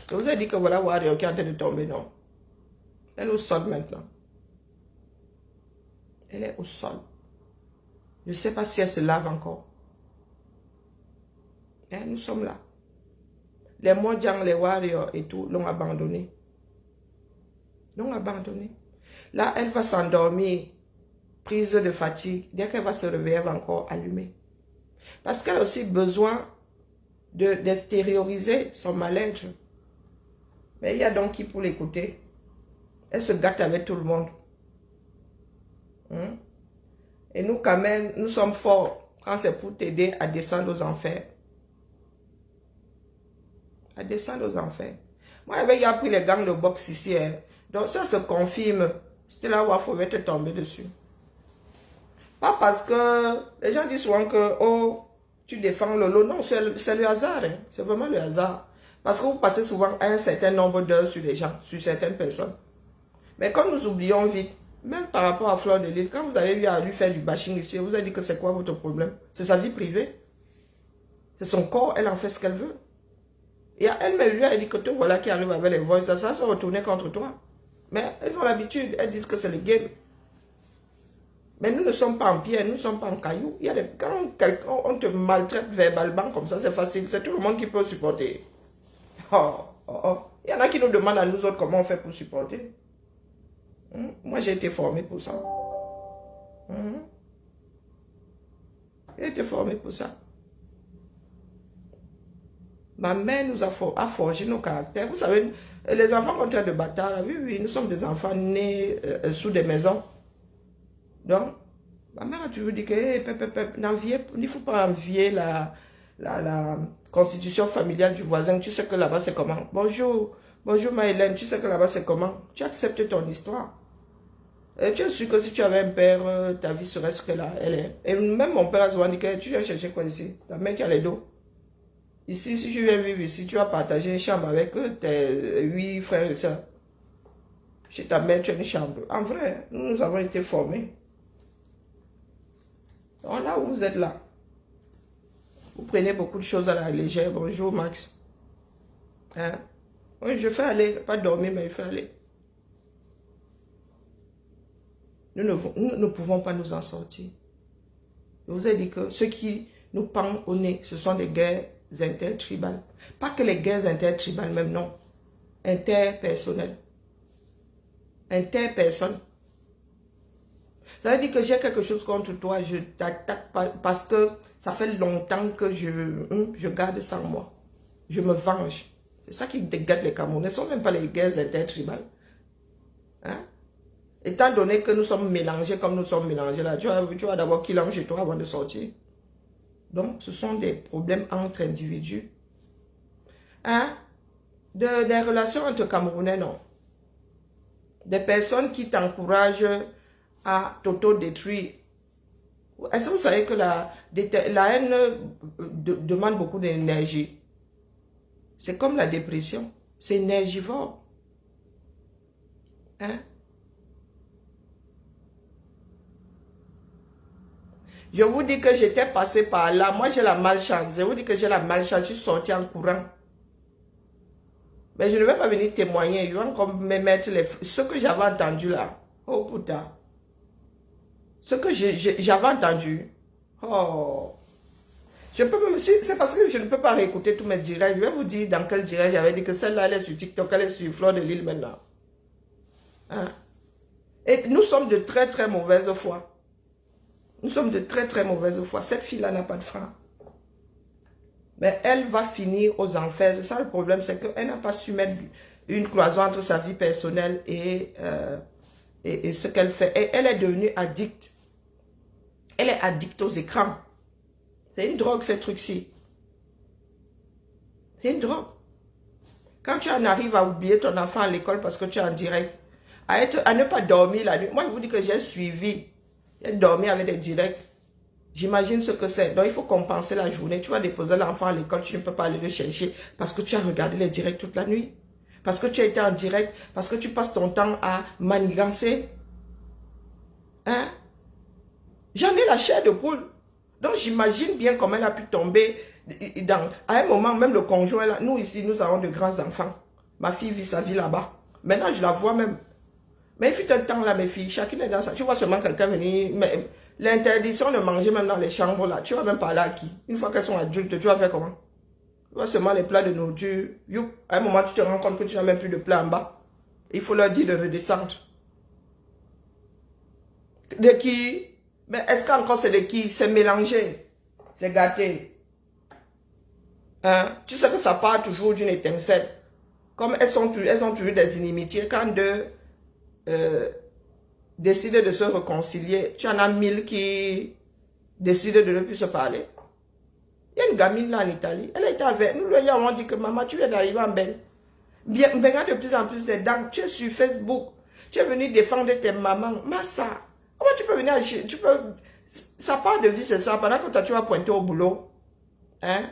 Je vous ai dit que voilà Warrior qui est en train de tomber, non? Elle est au sol maintenant. Elle est au sol. Je ne sais pas si elle se lave encore. Et nous sommes là. Les Modjang, les Warriors et tout l'ont abandonné. L'ont abandonné. Là, elle va s'endormir, prise de fatigue. Dès qu'elle va se réveiller, elle va encore allumer. Parce qu'elle a aussi besoin d'extérioriser son mal-être. Mais il y a donc qui pour l'écouter. Elle se gâte avec tout le monde. Et nous, quand même, nous sommes forts quand c'est pour t'aider à descendre aux enfers. À descendre aux enfers. Moi, j'avais appris les gangs de boxe ici. Hein. Donc, ça se confirme. C'était là où il faut te tomber dessus. Pas parce que les gens disent souvent que, oh, tu défends Lolo. Non, c'est le hasard. Hein. C'est vraiment le hasard. Parce que vous passez souvent un certain nombre d'heures sur les gens, sur certaines personnes. Mais comme nous oublions vite, même par rapport à Fleur de Lys, quand vous avez eu à lui faire du bashing ici, vous avez dit que c'est quoi votre problème? C'est sa vie privée. C'est son corps, elle en fait ce qu'elle veut. Et elle-même lui a dit que te voilà qui arrive avec les voices, ça se retourner contre toi. Mais elles ont l'habitude, elles disent que c'est le game. Mais nous ne sommes pas en pierre, nous ne sommes pas en cailloux. Il y a des, quand on te maltraite verbalement comme ça, c'est facile, c'est tout le monde qui peut supporter. Oh, oh, oh. Il y en a qui nous demandent à nous autres comment on fait pour supporter. Moi, j'ai été formé pour ça. J'ai été formé pour ça. Ma mère nous a forgé nos caractères. Vous savez, les enfants contre de bâtards, oui, oui, nous sommes des enfants nés sous des maisons. Donc, ma mère a toujours dit que il ne faut pas envier la constitution familiale du voisin. Tu sais que là-bas, c'est comment? Bonjour, bonjour Maëlène, tu sais que là-bas, c'est comment? Tu acceptes ton histoire. Et tu es sûr que si tu avais un père, ta vie serait ce qu'elle est. Et même mon père a souvent dit que tu viens chercher quoi ici? Ta mère qui a les dos. Ici, si tu viens vivre ici, tu vas partager une chambre avec tes 8 frères et sœurs. Chez ta mère, tu as une chambre. En vrai, nous avons été formés. Donc là où vous êtes là, vous prenez beaucoup de choses à la légère. Bonjour Max. Hein? Oui, je fais aller, pas dormir, mais je fais aller. Nous ne pouvons pas nous en sortir. Je vous ai dit que ceux qui nous pendent au nez, ce sont des guerres intertribales. Pas que les guerres intertribales, même non. Interpersonnelles. Interpersonnes. Ça veut dire que j'ai quelque chose contre toi, je t'attaque parce que ça fait longtemps que je garde ça en moi. Je me venge. C'est ça qui dégage les Camerounais. Ce ne sont même pas les guerres intertribales. Hein? Étant donné que nous sommes mélangés comme nous sommes mélangés là, tu vas d'abord qu'il entre chez toi avant de sortir. Donc, ce sont des problèmes entre individus. Hein? Des relations entre Camerounais, non. Des personnes qui t'encouragent à t'auto-détruire. Est-ce que vous savez que la haine demande beaucoup d'énergie? C'est comme la dépression. C'est énergivore. Hein? Je vous dis que j'étais passé par là. Moi, j'ai la malchance. Je vous dis que j'ai la malchance. Je suis sorti en courant. Mais je ne vais pas venir témoigner. Ils vont comme me mettre ce que j'avais entendu là. Oh putain. Ce que j'avais entendu. Oh. Je peux même. C'est parce que je ne peux pas réécouter tous mes directs. Je vais vous dire dans quel direct j'avais dit que celle-là, elle est sur TikTok, elle est sur Fleur de Lys maintenant. Hein? Et nous sommes de très très mauvaise foi. Nous sommes de très très mauvaise foi. Cette fille-là n'a pas de frein. Mais elle va finir aux enfers. C'est ça le problème, c'est qu'elle n'a pas su mettre une cloison entre sa vie personnelle et ce qu'elle fait. Et elle est devenue addicte. Elle est addicte aux écrans. C'est une drogue, ces trucs-ci. C'est une drogue. Quand tu en arrives à oublier ton enfant à l'école parce que tu es en direct, à ne pas dormir la nuit. Moi, je vous dis que j'ai suivi. J'ai dormi avec des directs. J'imagine ce que c'est. Donc, il faut compenser la journée. Tu vas déposer l'enfant à l'école, tu ne peux pas aller le chercher parce que tu as regardé les directs toute la nuit. Parce que tu as été en direct, parce que tu passes ton temps à manigancer. Hein? J'en ai la chair de poule. Donc, j'imagine bien comment elle a pu tomber dans... À un moment, même le conjoint, là, nous ici, nous avons de grands enfants. Ma fille vit sa vie là-bas. Maintenant, je la vois même. Mais il fut un temps là, mes filles, chacune est dans ça. Tu vois seulement quelqu'un venir... L'interdiction de manger même dans les chambres là, tu vas même parler à qui? Une fois qu'elles sont adultes, tu vas faire comment? Tu vois seulement les plats de nourriture. À un moment, tu te rends compte que tu n'as même plus de plats en bas. Il faut leur dire de redescendre. De qui? Mais est-ce qu'encore c'est de qui? C'est mélangé. C'est gâté. Hein? Tu sais que ça part toujours d'une étincelle. Comme elles ont toujours des inimitiés quand deux décident de se réconcilier, tu en as 1000 qui décident de ne plus se parler. Il y a une gamine là en Italie, elle était avec nous, lui avons dit que maman, tu viens d'arriver en Beng. Bien, de plus en plus des dents, tu es sur Facebook, tu es venu défendre tes mamans, Massa. Comment tu peux venir, ça part de vie, c'est ça, pendant que toi tu vas pointer au boulot, hein?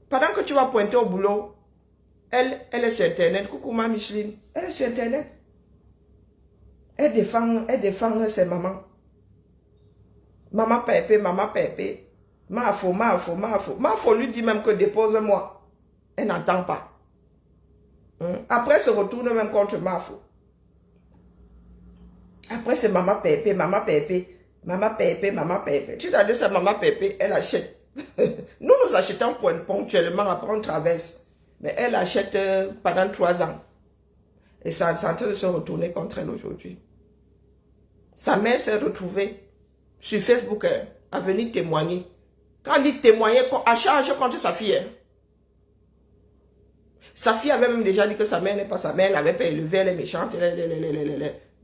Pendant que tu vas pointer au boulot, elle est sur Internet, coucou ma Micheline, elle est sur Internet. Elle défend ses mamans. Maman pépé, Mafo. Mafo lui dit même que dépose-moi. Elle n'entend pas. Après, elle se retourne même contre Mafo. Après, c'est maman pépé. Tu t'as dit, c'est maman pépé, elle achète. Nous achetons ponctuellement, après on traverse. Mais elle achète pendant 3 ans. Et ça est en train de se retourner contre elle aujourd'hui. Sa mère s'est retrouvée sur Facebook à venir témoigner. Quand on dit témoigner, à charge contre sa fille. Sa fille avait même déjà dit que sa mère n'est pas sa mère, elle n'avait pas élevé, elle est méchante.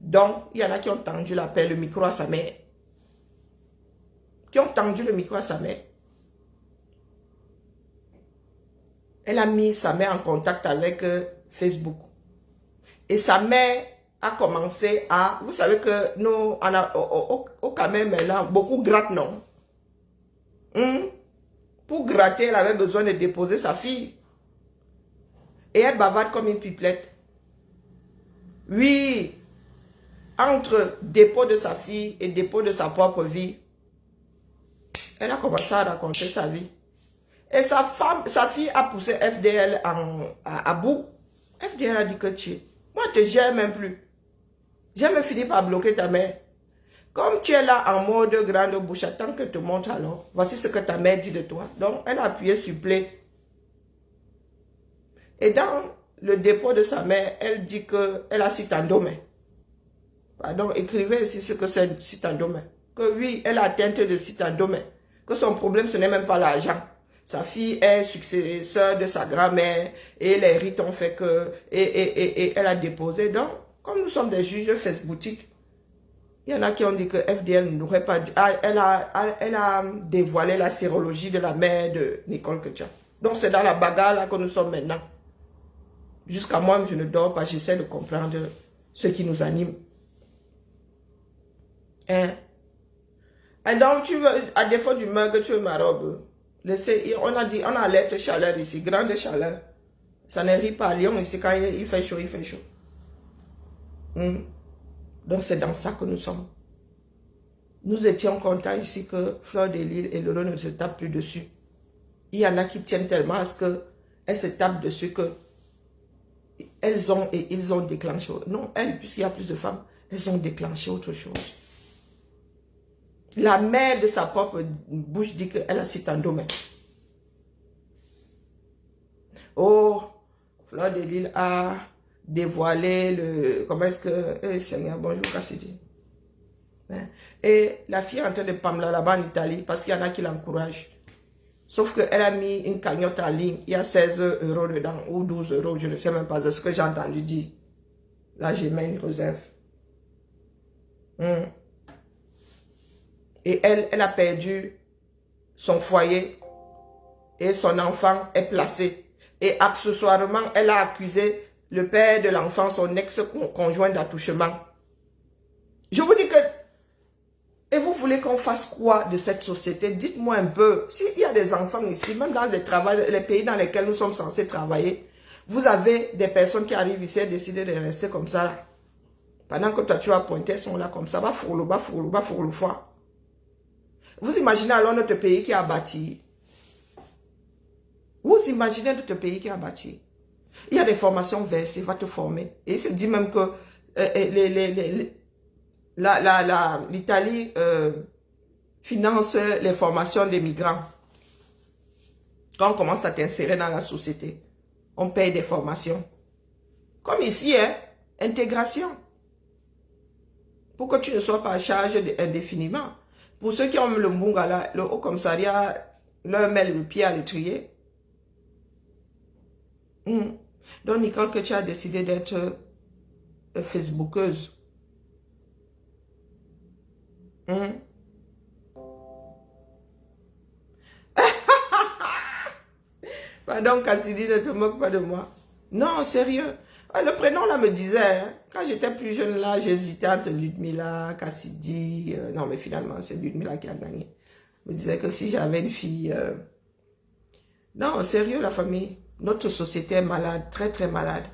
Donc, il y en a qui ont tendu le micro à sa mère. Qui ont tendu le micro à sa mère. Elle a mis sa mère en contact avec Facebook. Et sa mère a commencé à... Vous savez que nous, au Cameroun maintenant, beaucoup grattent, non? Pour gratter, elle avait besoin de déposer sa fille. Et elle bavarde comme une pipelette. Oui, entre dépôt de sa fille et dépôt de sa propre vie, elle a commencé à raconter sa vie. Et sa fille a poussé FDL à bout. FDL a dit que moi, je ne te gère même plus. J'ai même fini par bloquer ta mère. Comme tu es là en mode grande bouche, attends que te montre alors. Voici ce que ta mère dit de toi. Donc, elle a appuyé sur play. Et dans le dépôt de sa mère, elle dit qu'elle a syndrome. Pardon, écrivez ici ce que c'est syndrome. Que oui, elle a atteinte de syndrome. Que son problème, ce n'est même pas l'argent. Sa fille est successeur de sa grand-mère et les rites ont fait que... Et elle a déposé. Donc, comme nous sommes des juges facebookiques, il y en a qui ont dit que FDL n'aurait pas dû... Elle a dévoilé la sérologie de la mère de Nicole Ketcha. Donc, c'est dans la bagarre là que nous sommes maintenant. Jusqu'à moi, je ne dors pas, j'essaie de comprendre ce qui nous anime. Hein? Et donc, tu veux, à défaut du mug, tu veux ma robe. Laissez, on a dit, on a alerte chaleur ici, grande chaleur. Ça ne rit pas à Lyon ici, quand il fait chaud, il fait chaud. Donc, c'est dans ça que nous sommes. Nous étions contents ici que Fleur de Lille et Lolo ne se tapent plus dessus. Il y en a qui tiennent tellement à ce qu'elles se tapent dessus que elles ont et ils ont déclenché. Non, elles, puisqu'il y a plus de femmes, elles ont déclenché autre chose. La mère de sa propre bouche dit qu'elle a syndrome. Oh, Fleur de Lille a dévoilé le... Comment est-ce que... Seigneur, bonjour Cassidy. Et la fille est en train de Pamela là-bas en Italie parce qu'il y en a qui l'encouragent. Sauf qu'elle a mis une cagnotte en ligne. Il y a 16 € dedans ou 12 €. Je ne sais même pas. C'est ce que j'ai entendu dire. Là, j'ai mis une réserve. Et elle a perdu son foyer. Et son enfant est placé. Et accessoirement, elle a accusé le père de l'enfant, son ex-conjoint d'attouchement. Je vous dis que... Et vous voulez qu'on fasse quoi de cette société? Dites-moi un peu. S'il y a des enfants ici, même dans les pays dans lesquels nous sommes censés travailler, vous avez des personnes qui arrivent ici et décident de rester comme ça. Là. Pendant que toi, tu vas pointer, elles sont là comme ça. Fourlou, foi. Vous imaginez alors notre pays qui a bâti. Vous imaginez notre pays qui a bâti. Il y a des formations versées, va te former. Et il se dit même que l'Italie finance les formations des migrants. Quand on commence à t'insérer dans la société, on paye des formations. Comme ici, hein, intégration. Pour que tu ne sois pas à charge indéfiniment. Pour ceux qui ont le Mungala, le Haut Commissariat leur met le pied à l'étrier. Donc, Nicole, que tu as décidé d'être facebookeuse. Hum. Pardon, Cassidy, ne te moque pas de moi. Non, sérieux. Le prénom là me disait, hein, quand j'étais plus jeune là, j'hésitais entre Ludmila, Cassidy. Non, mais finalement, c'est Ludmila qui a gagné. Me disait que si j'avais une fille... Non, sérieux, la famille. Notre société est malade, très très malade.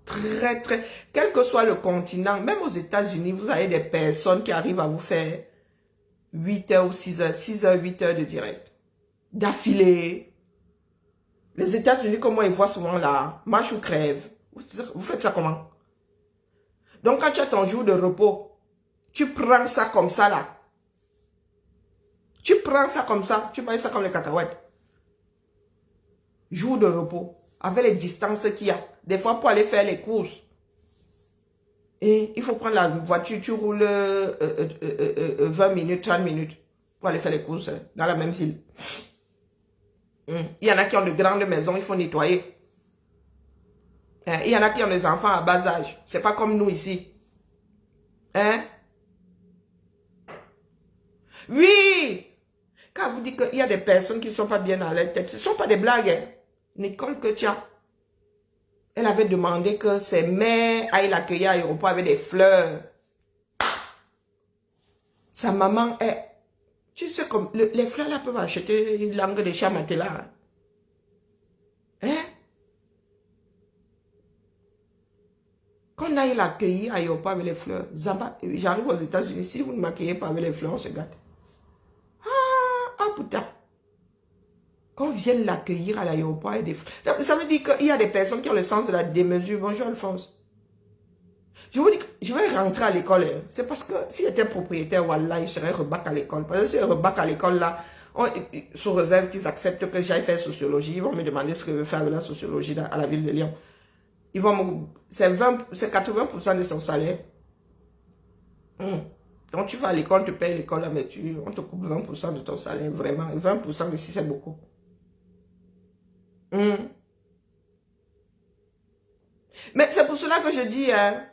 Très très... Quel que soit le continent, même aux États-Unis, vous avez des personnes qui arrivent à vous faire 8 heures ou 6 heures, 6 heures, 8 heures de direct. D'affilée. Les États-Unis, comme moi, ils voient souvent là, marche ou crève. Vous faites ça comment? Donc, quand tu as ton jour de repos, tu prends ça comme ça là. Tu prends ça comme ça, tu manges ça comme les cacahuètes. Jour de repos, avec les distances qu'il y a. Des fois, pour aller faire les courses. Et il faut prendre la voiture, tu roules 20 minutes, 30 minutes pour aller faire les courses dans la même ville. Il y en a qui ont de grandes maisons, il faut nettoyer. Il y en a qui ont des enfants à bas âge. C'est pas comme nous ici. Hein? Oui! Quand vous dites qu'il y a des personnes qui ne sont pas bien dans leur tête, ce ne sont pas des blagues. Hein? Nicole Ketia, elle avait demandé que ses mères aillent l'accueillir à l'aéroport avec des fleurs. Sa maman est... Tu sais, comme les fleurs là peuvent acheter une langue de chat là. Hein? Qu'on aille l'accueillir à l'aéroport avec les fleurs. J'arrive aux États-Unis, si vous ne m'accueillez pas avec les fleurs, on se gâte. Ah putain. Qu'on vienne l'accueillir à l'aéroport avec des fleurs. Ça veut dire qu'il y a des personnes qui ont le sens de la démesure. Bonjour Alphonse. Je vous dis que je vais rentrer à l'école. Hein. C'est parce que si j'étais propriétaire, voilà, je serais rebac à l'école. Parce que si je rebac à l'école là, sous réserve qu'ils acceptent que j'aille faire sociologie, ils vont me demander ce que je veux faire avec la sociologie à la ville de Lyon. Ils vont me... C'est 80% de son salaire. Donc tu vas à l'école, tu payes l'école, mais on te coupe 20% de ton salaire, vraiment. 20% ici, c'est beaucoup. Mais c'est pour cela que je dis, hein,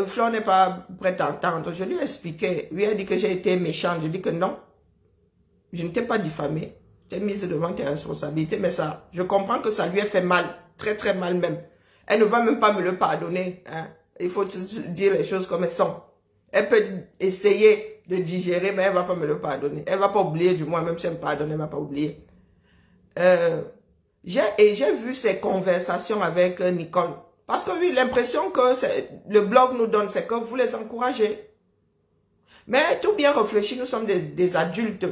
Flore n'est pas prête à entendre. Je lui ai expliqué, lui a dit que j'ai été méchante. Je dis que non, je ne t'ai pas diffamée. Je t'ai mise devant tes responsabilités, mais ça, je comprends que ça lui a fait mal, très très mal même. Elle ne va même pas me le pardonner. Hein. Il faut dire les choses comme elles sont. Elle peut essayer de digérer, mais elle ne va pas me le pardonner. Elle ne va pas oublier, du moins, même si elle me pardonne, elle ne va pas oublier. J'ai vu ces conversations avec Nicole. Parce que oui, l'impression que le blog nous donne, c'est que vous les encouragez. Mais tout bien réfléchi, nous sommes des adultes.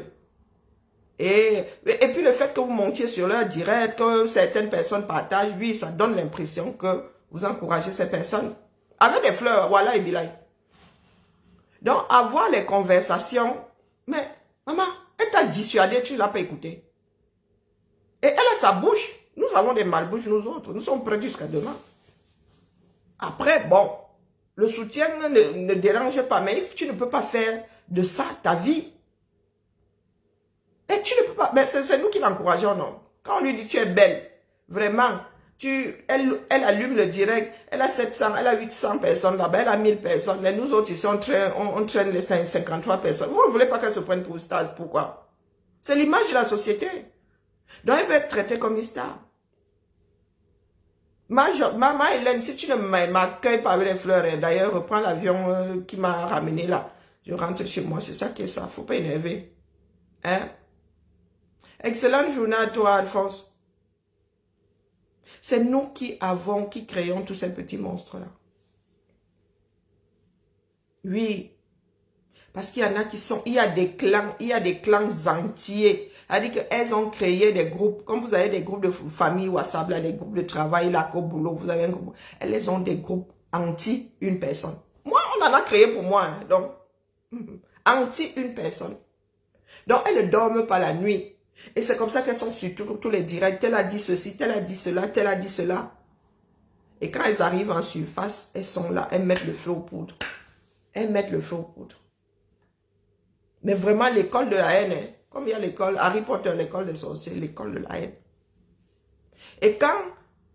Et puis le fait que vous montiez sur leur direct, que certaines personnes partagent, oui, ça donne l'impression que vous encouragez ces personnes. Avec des fleurs, voilà et bilaï. Donc, avoir les conversations, mais maman, elle t'a dissuadé, tu ne l'as pas écouté. Et elle a sa bouche. Nous avons des malbouches, nous autres. Nous sommes prêts jusqu'à demain. Après, bon, le soutien ne dérange pas, mais tu ne peux pas faire de ça ta vie. Et tu ne peux pas, mais c'est nous qui l'encourageons, non? Quand on lui dit tu es belle, vraiment, elle allume le direct, elle a 700, elle a 800 personnes là-bas, elle a 1000 personnes, et nous autres ici, on traîne les 53 personnes. Vous ne voulez pas qu'elle se prenne pour une star, pourquoi? C'est l'image de la société. Donc elle veut être traitée comme une star. Maman Hélène, si tu ne m'accueilles pas avec les fleurs, d'ailleurs, reprends l'avion qui m'a ramené là. Je rentre chez moi, c'est ça qui est ça. Faut pas énerver. Hein? Excellente journée à toi, Alphonse. C'est nous qui créons tous ces petits monstres-là. Oui. Parce qu'il y en a qui sont, il y a des clans entiers. C'est-à-dire qu'elles ont créé des groupes, comme vous avez des groupes de famille WhatsApp, là, des groupes de travail, là, au boulot, vous avez un groupe. Elles ont des groupes anti une personne. Moi, on en a créé pour moi, hein, donc, anti une personne. Donc, elles ne dorment pas la nuit. Et c'est comme ça qu'elles sont sur tous les directs. Tel a dit ceci, tel a dit cela, tel a dit cela. Et quand elles arrivent en surface, elles sont là, elles mettent le feu aux poudres. Elles mettent le feu aux poudres. Mais vraiment, l'école de la haine, hein, comme il y a l'école, Harry Potter, l'école des sorciers, l'école de la haine. Et quand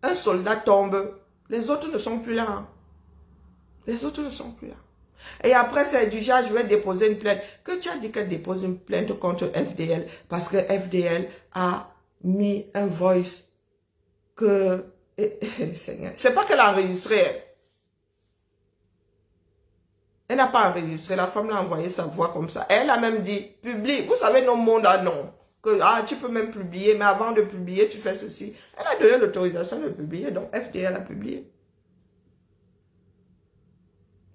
un soldat tombe, les autres ne sont plus là. Hein. Les autres ne sont plus là. Et après, c'est du genre, je vais déposer une plainte. Que tu as dit qu'elle dépose une plainte contre FDL parce que FDL a mis un voice que... Seigneur, c'est pas qu'elle a enregistré. Elle n'a pas enregistré. La femme l'a envoyé sa voix comme ça. Elle a même dit, publie. Vous savez, nos mondes à non. Que tu peux même publier, mais avant de publier, tu fais ceci. Elle a donné l'autorisation de publier, donc FDL a publié.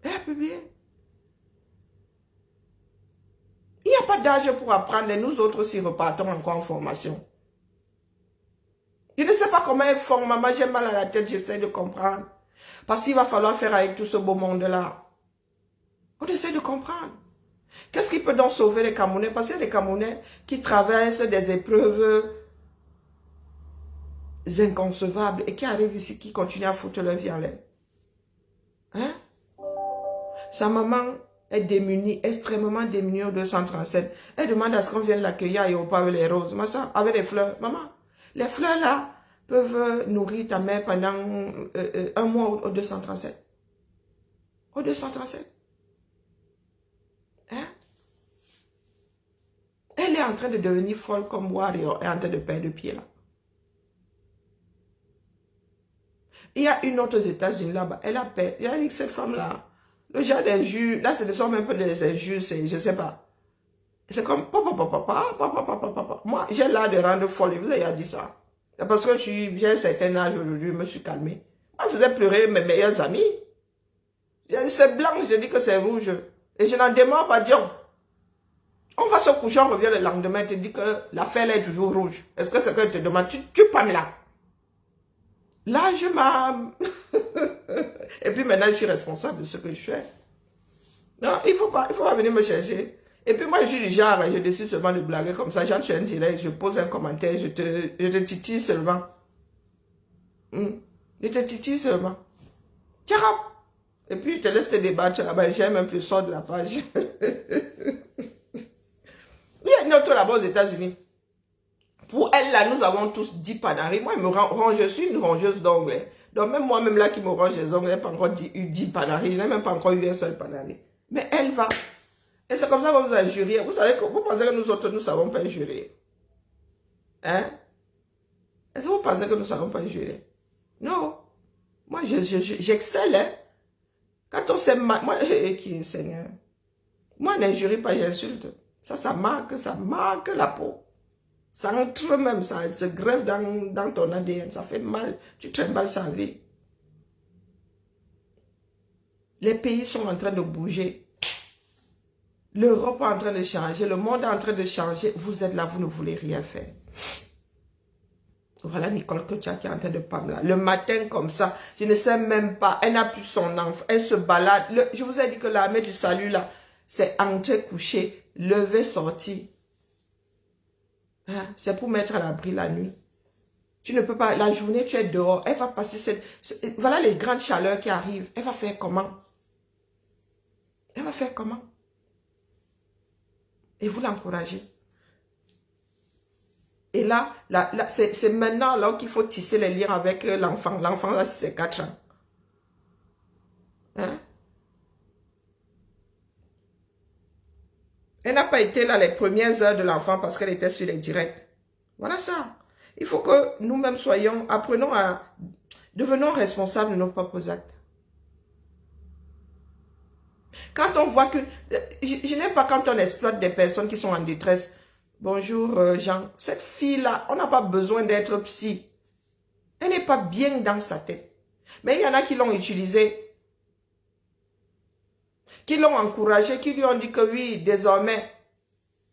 Elle a publié. Il n'y a pas d'âge pour apprendre et nous autres aussi repartons encore en formation. Je ne sais pas comment elle forme, maman, j'ai mal à la tête, j'essaie de comprendre. Parce qu'il va falloir faire avec tout ce beau monde-là. On essaie de comprendre. Qu'est-ce qui peut donc sauver les Camerounais? Parce qu'il y a des Camerounais qui traversent des épreuves inconcevables et qui arrivent ici, qui continuent à foutre leur vie en l'air. Hein? Sa maman est démunie, extrêmement démunie au 237. Elle demande à ce qu'on vienne l'accueillir à Yoruba avec les roses. Ma soeur, avec les fleurs. Maman, les fleurs là peuvent nourrir ta mère pendant un mois au 237. Au 237. Hein? Elle est en train de devenir folle comme Warrior. Elle est en train de perdre pied là. Il y a une autre aux États-Unis là-bas. Elle a peur. Il a dit que cette femme-là, le genre d'injures, là, ce ne sont même pas des injures, c'est, je ne sais pas. C'est comme papa. Moi, j'ai l'art de rendre folle. Vous avez dit ça. C'est parce que j'ai un certain âge aujourd'hui, je me suis calmée. Moi, je faisais pleurer mes meilleurs amis. C'est blanc, je dis que c'est rouge. Et je n'en démarre pas, dire. On va se coucher, on revient le lendemain, te dit que l'affaire est toujours rouge. Est-ce que c'est que te demande, tu parles là? Là, je m'aime. Et puis maintenant, je suis responsable de ce que je fais. Non, il faut pas venir me chercher. Et puis moi, je suis du genre, je décide seulement de blaguer comme ça. J'entre sur un direct, je pose un commentaire, je te titille seulement. Je te titille seulement. Tiens, et puis je te laisse te débattre là-bas. J'aime un peu sort de la page. Il y a une autre là-bas aux États-Unis. Pour elle, là, nous avons tous 10 panaris. Moi, elle me range, je suis une rongeuse d'ongles. Donc, même moi-même là qui me range les ongles, je n'ai pas encore eu 10 panaris. Je n'ai même pas encore eu un seul panari. Mais elle va. Et c'est comme ça qu'on vous a juré. Vous savez que vous pensez que nous autres, nous ne savons pas jurer. Hein? Est-ce que vous pensez que nous ne savons pas jurer? Non. Moi, j'excelle, hein. Quand on s'aime mal, moi, qui est Seigneur? Moi, n'injurie pas, j'insulte. Ça marque la peau. Ça entre même, ça se grève dans ton ADN, ça fait mal, tu trimbales sa vie. Les pays sont en train de bouger. L'Europe est en train de changer, le monde est en train de changer. Vous êtes là, vous ne voulez rien faire. Voilà Nicole Kocha qui est en train de parler là. Le matin comme ça, je ne sais même pas, elle n'a plus son enfant, elle se balade. Je vous ai dit que l'armée du salut là, c'est entrer, coucher, lever, sortir. Hein? C'est pour mettre à l'abri la nuit. Tu ne peux pas, la journée tu es dehors, elle va passer voilà les grandes chaleurs qui arrivent. Elle va faire comment? Elle va faire comment? Et vous l'encouragez. Et là c'est maintenant là qu'il faut tisser les liens avec l'enfant. L'enfant là c'est 4 ans. Hein? Elle n'a pas été là les premières heures de l'enfant parce qu'elle était sur les directs. Voilà ça. Il faut que nous-mêmes devenons responsables de nos propres actes. Quand on voit que... Je n'aime pas quand on exploite des personnes qui sont en détresse. Bonjour Jean. Cette fille-là, on n'a pas besoin d'être psy. Elle n'est pas bien dans sa tête. Mais il y en a qui l'ont utilisée. Qui l'ont encouragée, qui lui ont dit que oui, désormais,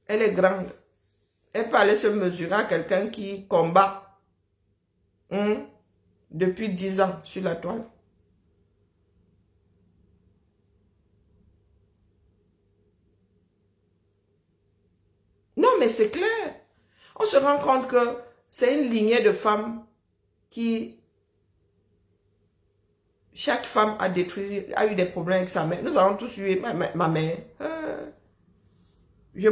elle est grande. Elle peut aller se mesurer à quelqu'un qui combat depuis 10 ans sur la toile. Non, mais c'est clair. On se rend compte que c'est une lignée de femmes qui... Chaque femme a eu des problèmes avec sa mère. Nous avons tous eu ma mère. Il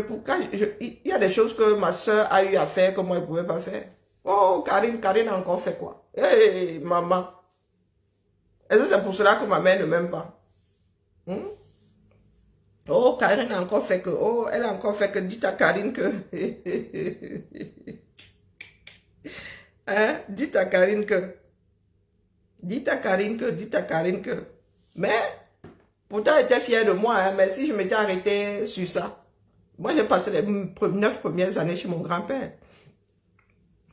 y a des choses que ma soeur a eu à faire que moi, je ne pouvais pas faire. Oh, Karine a encore fait quoi? Hey, maman. Est-ce que c'est pour cela que ma mère ne m'aime pas? Oh, Karine a encore fait que... Oh, elle a encore fait que... Dites à Karine que... hein? Dites à Karine que... Dites à Karine que... Dites à Karine que... Mais... Pourtant, elle était fière de moi, hein, mais si je m'étais arrêtée sur ça... Moi, j'ai passé les 9 premières années chez mon grand-père.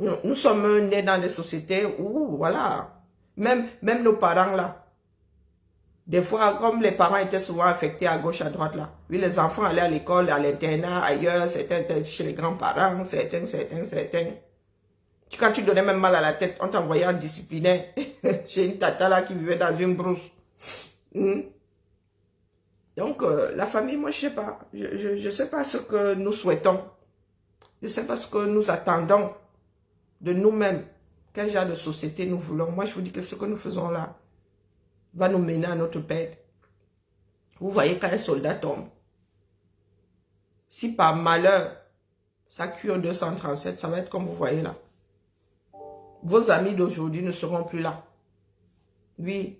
Nous sommes nés dans des sociétés où, voilà... Même nos parents, là... Des fois, comme les parents étaient souvent affectés à gauche, à droite, là. Oui, les enfants allaient à l'école, à l'internat, ailleurs, certains étaient chez les grands-parents, certains. Quand tu donnais même mal à la tête, on t'envoyait en disciplinaire. Chez une tata, là, qui vivait dans une brousse. Donc, la famille, moi, je sais pas. Je sais pas ce que nous souhaitons. Je sais pas ce que nous attendons de nous-mêmes. Quel genre de société nous voulons. Moi, je vous dis que ce que nous faisons là va nous mener à notre perte. Vous voyez quand un soldat tombe, si par malheur, ça cure 237, ça va être comme vous voyez là. Vos amis d'aujourd'hui ne seront plus là. Oui,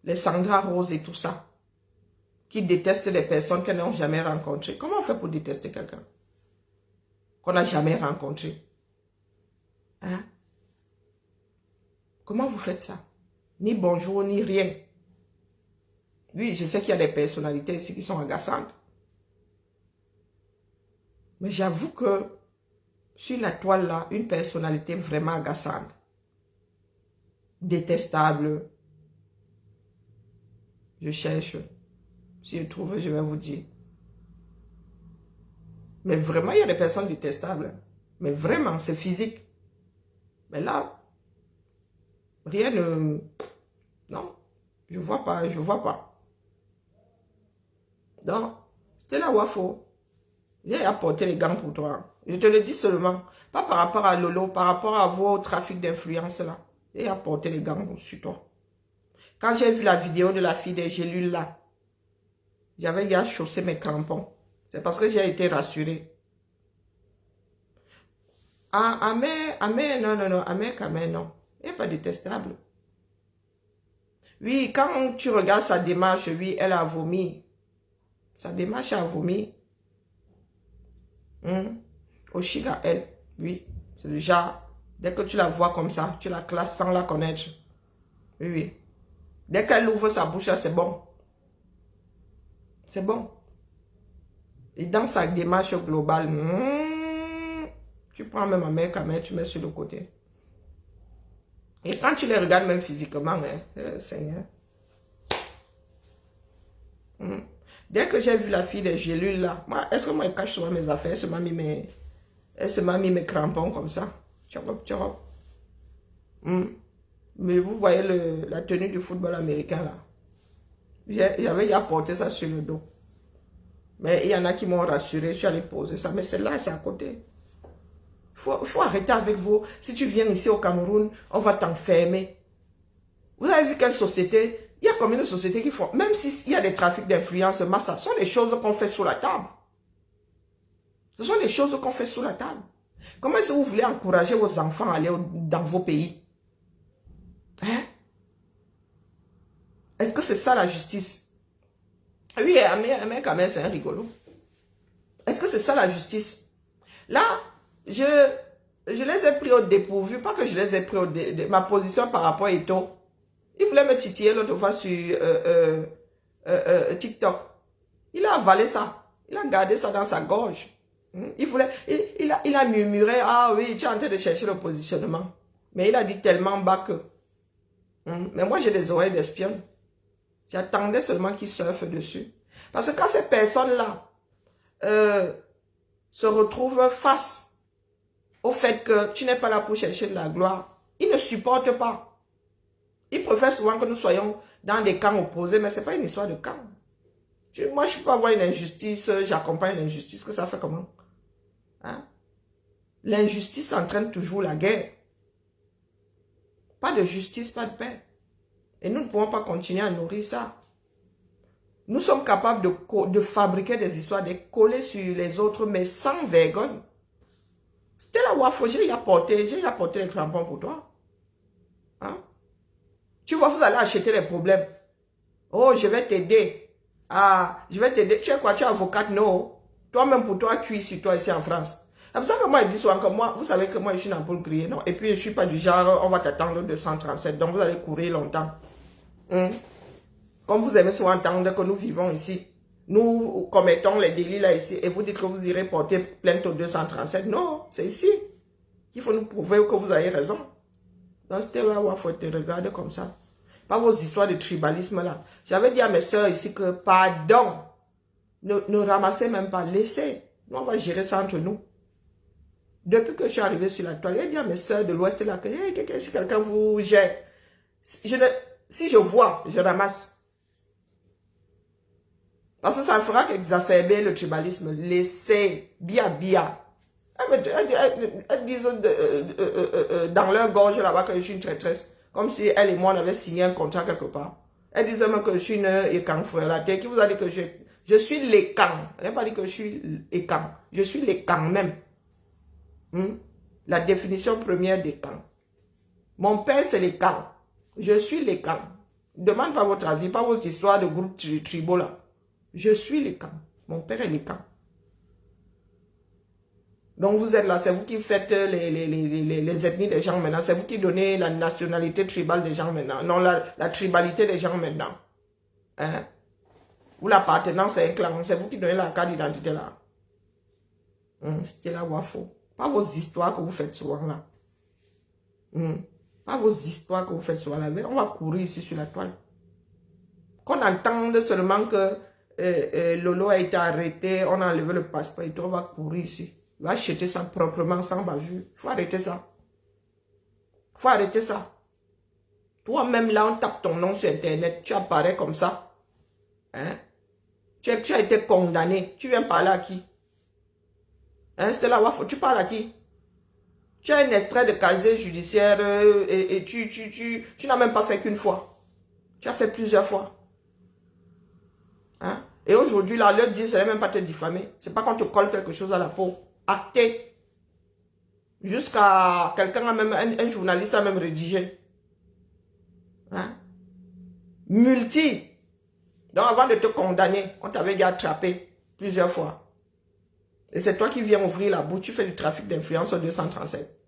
les Sandra Rose et tout ça, qui détestent les personnes qu'elles n'ont jamais rencontrées. Comment on fait pour détester quelqu'un qu'on n'a jamais rencontré? Hein? Comment vous faites ça? Ni bonjour, ni rien. Oui, je sais qu'il y a des personnalités ici qui sont agaçantes. Mais j'avoue que sur la toile là, une personnalité vraiment agaçante, détestable, je cherche. Si je trouve, je vais vous dire. Mais vraiment, il y a des personnes détestables. Mais vraiment, c'est physique. Mais là, rien ne... Non, je vois pas, je vois pas. Donc, c'est la Wafo. J'ai apporté les gants pour toi. Je te le dis seulement. Pas par rapport à Lolo, par rapport à vos trafics d'influence là. J'ai apporté les gants sur toi. Quand j'ai vu la vidéo de la fille des gélules là, j'avais déjà chaussé mes crampons. C'est parce que j'ai été rassurée. Ah, Amé, non, non. Elle n'est pas détestable. Oui, quand tu regardes sa démarche, oui, elle a vomi. Sa démarche a vomi. Oshiga, elle, oui, c'est le genre, dès que tu la vois comme ça, tu la classes sans la connaître. Oui, oui. Dès qu'elle ouvre sa bouche, c'est bon. C'est bon. Et dans sa démarche globale, tu prends même ma mère, tu mets sur le côté. Et quand tu les regardes même physiquement, Seigneur. Dès que j'ai vu la fille des gélules là, moi, est-ce que moi je cache souvent mes affaires? Elle se m'a mis mes crampons comme ça. Tchop. Mais vous voyez la tenue du football américain là. J'avais apporté ça sur le dos. Mais il y en a qui m'ont rassuré, je suis allé poser ça. Mais celle-là, c'est à côté. Faut arrêter avec vous. Si tu viens ici au Cameroun, on va t'enfermer. Vous avez vu quelle société? Il y a combien de sociétés qui font? Même s'il y a des trafics d'influence, mais ça sont les choses qu'on fait sous la table. Ce sont les choses qu'on fait sous la table. Comment est-ce que vous voulez encourager vos enfants à aller dans vos pays? Hein? Est-ce que c'est ça la justice? Oui, mais quand même, c'est un rigolo. Est-ce que c'est ça la justice? Là, je les ai pris au dépourvu. Pas que je les ai pris au dépourvu. Ma position par rapport à Eto. Il voulait me titiller l'autre fois sur TikTok. Il a avalé ça. Il a gardé ça dans sa gorge. Il a murmuré, ah oui, tu es en train de chercher le positionnement. Mais il a dit tellement bas que... Mais moi, j'ai des oreilles d'espion. J'attendais seulement qu'il surfe dessus. Parce que quand ces personnes-là se retrouvent face au fait que tu n'es pas là pour chercher de la gloire, ils ne supportent pas. Ils préfèrent souvent que nous soyons dans des camps opposés, mais ce n'est pas une histoire de camp. Moi, je ne peux pas avoir une injustice, j'accompagne l'injustice, que ça fait comment? Hein? L'injustice entraîne toujours la guerre. Pas de justice, pas de paix. Et nous ne pouvons pas continuer à nourrir ça. Nous sommes capables de fabriquer des histoires, de coller sur les autres, mais sans vergogne. C'était la Wafo, j'ai apporté les crampons pour toi. Hein? Tu vois, vous allez acheter les problèmes. Oh, je vais t'aider. Ah, je vais t'aider. Tu es quoi? Tu es avocate? Non. Toi-même, pour toi, cuis sur toi ici en France. C'est pour ça que moi, je dis souvent que moi, vous savez que moi, je suis une ampoule grillée, non? Et puis, je ne suis pas du genre, on va t'attendre 237, donc vous allez courir longtemps. Comme vous aimez souvent entendre que nous vivons ici, nous commettons les délits là ici, et vous dites que vous irez porter plainte au 237. Non, c'est ici qu'il faut nous prouver que vous avez raison. Donc, c'était là où il faut te regarder comme ça. Pas vos histoires de tribalisme là. J'avais dit à mes soeurs ici que, pardon, ne ramassez même pas, laissez. Nous, on va gérer ça entre nous. Depuis que je suis arrivée sur la toile, j'ai dit à mes soeurs de l'Ouest là que hey, si quelqu'un vous gère, si je vois, je ramasse. Parce que ça ne fera qu'exacerber le tribalisme. Laissez, bien. Elles disent dans leur gorge là-bas que je suis une traîtresse. Comme si elle et moi on avait signé un contrat quelque part. Elles disent même que je suis une écan frère. Qui vous a dit que je suis l'écan. Elle n'a pas dit que je suis écan. Je suis l'écan même. La définition première d'écan. Mon père c'est l'écan. Je suis l'écan. Demande pas votre avis, pas votre histoire de groupe tribaux là. Je suis l'écan. Mon père est l'écan. Donc vous êtes là, c'est vous qui faites les ethnies des gens maintenant. C'est vous qui donnez la nationalité tribale des gens maintenant. Non, la tribalité des gens maintenant. Hein? Ou l'appartenance à un clan. C'est vous qui donnez la carte d'identité là. C'était là Wafo. Pas vos histoires que vous faites souvent là. Pas vos histoires que vous faites souvent là. On va courir ici sur la toile. Qu'on entende seulement que Lolo a été arrêté, on a enlevé le passeport et tout, on va courir ici. On va acheter ça proprement, sans bavure. Il faut arrêter ça. Il faut arrêter ça. Toi-même, là, on tape ton nom sur Internet, tu apparais comme ça. Hein? Tu as été condamné. Tu viens parler à qui? Hein, c'était là, tu parles à qui? Tu as un extrait de casier judiciaire et tu n'as même pas fait qu'une fois. Tu as fait plusieurs fois. Hein? Et aujourd'hui, là, leur dire, ce n'est même pas te diffamer. C'est pas qu'on te colle quelque chose à la peau. Acté. Jusqu'à quelqu'un a même, un journaliste a même rédigé. Hein? Multi. Donc avant de te condamner, on t'avait déjà attrapé plusieurs fois. Et c'est toi qui viens ouvrir la bouche, tu fais du trafic d'influence au 237.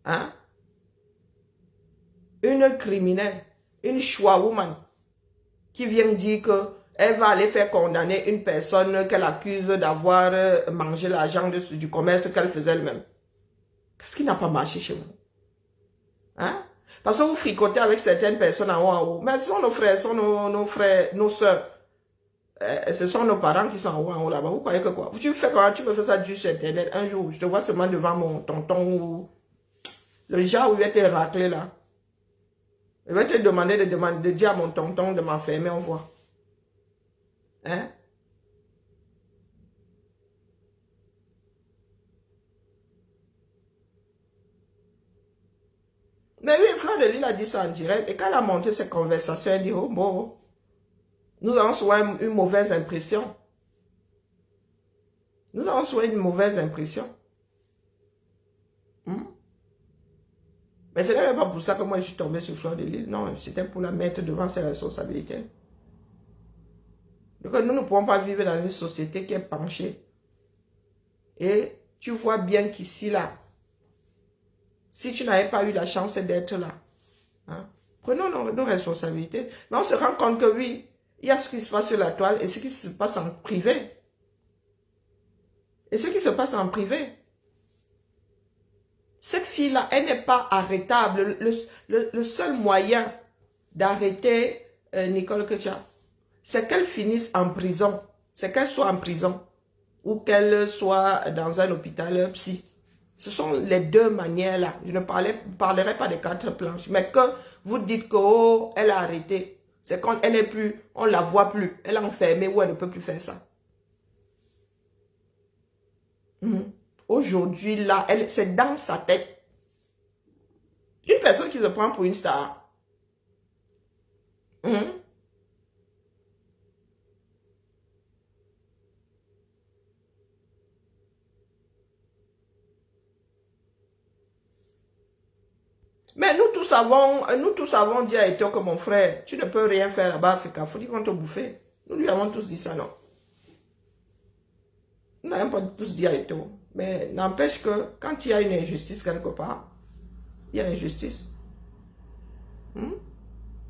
Hein? Une criminelle, une choix woman, qui vient dire que elle va aller faire condamner une personne qu'elle accuse d'avoir mangé l'argent du commerce qu'elle faisait elle-même. Qu'est-ce qui n'a pas marché chez vous? Hein? Parce que vous fricotez avec certaines personnes en haut. Mais ce sont nos frères, ce sont nos frères, nos soeurs. Ce sont nos parents qui sont en haut là-bas. Vous croyez que quoi? Tu fais quoi? Tu me fais ça sur Internet un jour. Je te vois seulement devant mon tonton ou le genre où il va te racler là. Il va te demander de dire à mon tonton de m'enfermer, on voit. Hein? Mais oui, Fleur de Lille a dit ça en direct. Et quand elle a monté ses conversations, elle dit, oh bon, nous avons souvent une mauvaise impression. Nous avons souvent une mauvaise impression. Mais ce n'est même pas pour ça que moi je suis tombée sur Fleur de Lille. Non, c'était pour la mettre devant ses responsabilités. Donc nous ne pouvons pas vivre dans une société qui est penchée. Et tu vois bien qu'ici, là, si tu n'avais pas eu la chance d'être là, hein, prenons nos responsabilités. Mais on se rend compte que oui, il y a ce qui se passe sur la toile et ce qui se passe en privé. Et ce qui se passe en privé. Cette fille-là, elle n'est pas arrêtable. Le seul moyen d'arrêter Nicole Ketia, c'est qu'elle finisse en prison. C'est qu'elle soit en prison. Ou qu'elle soit dans un hôpital psy. Ce sont les deux manières-là. Je ne parlerai pas des quatre planches. Mais que vous dites que, oh, elle a arrêté. C'est quand elle n'est plus, on ne la voit plus. Elle est enfermée ou elle ne peut plus faire ça. Aujourd'hui, là, c'est dans sa tête. Une personne qui se prend pour une star. Mais nous tous avons dit à Eto que mon frère, tu ne peux rien faire là-bas, Africa. Il faut dire qu'on te bouffer. Nous lui avons tous dit ça, non? Nous n'avons pas tous dit à Eto. Mais n'empêche que quand il y a une injustice quelque part, il y a injustice. Il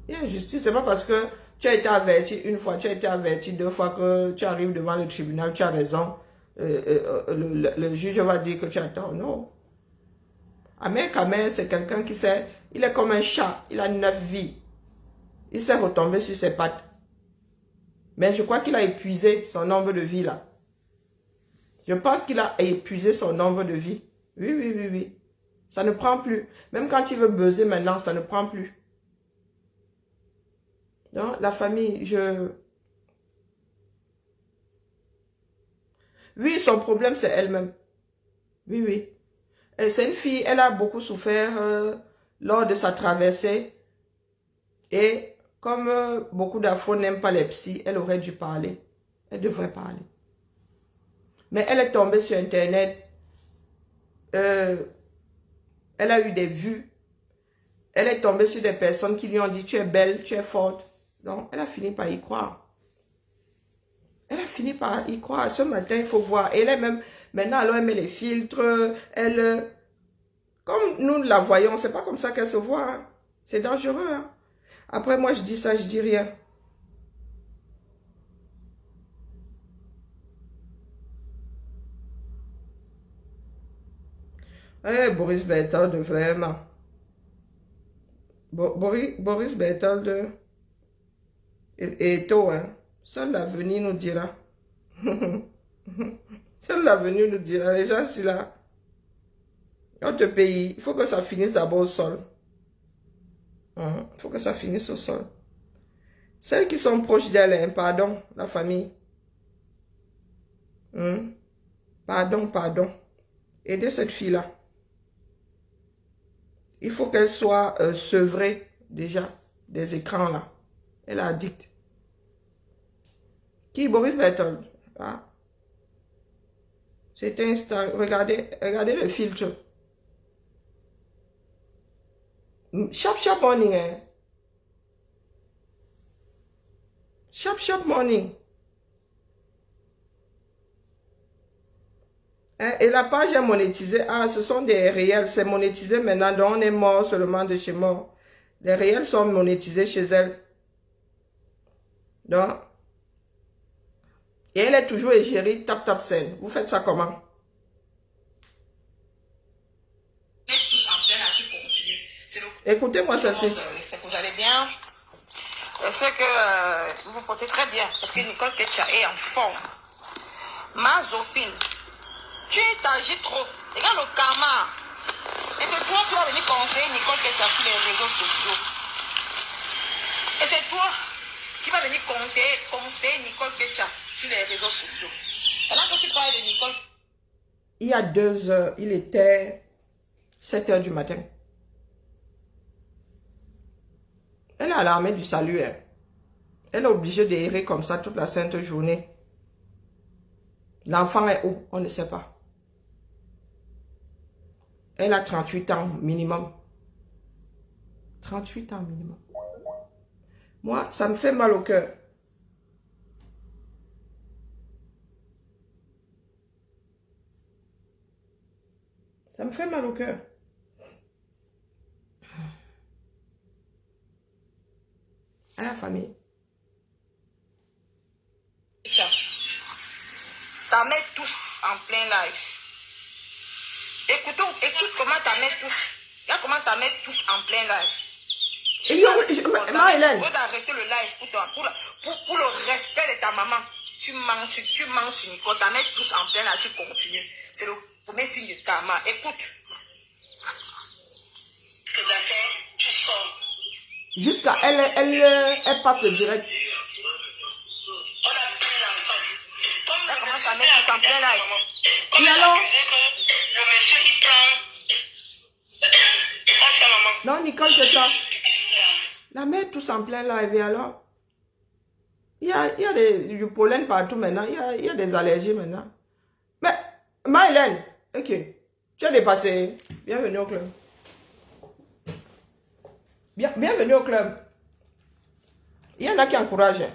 y a injustice. C'est pas parce que tu as été averti une fois, tu as été averti deux fois que tu arrives devant le tribunal, tu as raison. Le juge va dire que tu as tort. Non. Ahmed Kamer, c'est quelqu'un qui sait, il est comme un chat, il a 9 vies. Il s'est retombé sur ses pattes. Mais je crois qu'il a épuisé son nombre de vies là. Je pense qu'il a épuisé son nombre de vies. Oui, oui, oui, oui. Ça ne prend plus. Même quand il veut buzzer maintenant, ça ne prend plus. Non, la famille, Oui, son problème, c'est elle-même. Oui, oui. C'est une fille, elle a beaucoup souffert lors de sa traversée. Et comme beaucoup d'Afro n'aiment pas les psys, elle aurait dû parler. Elle devrait parler. Mais elle est tombée sur Internet. Elle a eu des vues. Elle est tombée sur des personnes qui lui ont dit « Tu es belle, tu es forte ». Donc, elle a fini par y croire. Elle a fini par y croire. Ce matin, il faut voir. Elle est même... Maintenant, elle met les filtres. Elle... Comme nous la voyons, c'est pas comme ça qu'elle se voit. Hein. C'est dangereux. Hein. Après, moi, je dis ça, je dis rien. Eh, Boris Berthold, vraiment. Boris Berthold et Eto, hein. Seul l'avenir nous dira. Seul l'avenir nous dira. Les gens, si là, notre pays, il faut que ça finisse d'abord au sol. Il faut que ça finisse au sol. Celles qui sont proches d'elle, hein, pardon, la famille. Pardon, pardon. Aidez cette fille-là. Il faut qu'elle soit sevrée déjà des écrans là. Elle est addicte. Qui? Boris Berthold. Ah. C'était Insta. Regardez le filtre. Sharp morning. Hein. Sharp morning. Hein? Et la page est monétisée. Ah, ce sont des réels. C'est monétisé maintenant. Donc on est mort seulement de chez mort. Les réels sont monétisés chez elle. Donc. Et elle est toujours égérie, tap scène. Vous faites ça comment? Écoutez-moi celle-ci. J'espère que vous allez bien. Je sais que vous vous portez très bien. Parce que Nicole Ketcha est en forme. Ma Zofine, tu t'agis trop. Regarde le karma. Et c'est toi qui vas venir conseiller Nicole Ketcha sur les réseaux sociaux. Et c'est toi qui vas venir conseiller Nicole Ketcha sur les réseaux sociaux. Pendant que tu parles de Nicole. Il y a 2 heures, il était 7 heures du matin. Elle est à l'armée du salut. Hein. Elle est obligée d'errer comme ça toute la sainte journée. L'enfant est où? On ne sait pas. Elle a 38 ans minimum. 38 ans minimum. Moi, ça me fait mal au cœur. Ça me fait mal au cœur. À la famille. Ta mère tous en plein live. Écoute comment ta mère tous. Regarde comment ta mère tous en plein live. Marie-Hélène. Faut d'arrêter le live pour le respect de ta maman. Tu manges sur Nicole. Ta mère tous en plein live. Tu continues. C'est le premier signe de karma. Écoute. Tu sors. Jusqu'à elle passe le direct. On a pris l'enfant. Comment ta mère tous en plein live. Et alors? Le monsieur il prend. Oh, c'est maman. Non, Nicole, c'est ça. La mère tous en plein live. Et alors? Il y a du pollen partout maintenant. Il y a des allergies maintenant. Mais, Maïlène, ok. Tu as dépassé. Bienvenue au club. Bienvenue au club. Il y en a qui encouragent.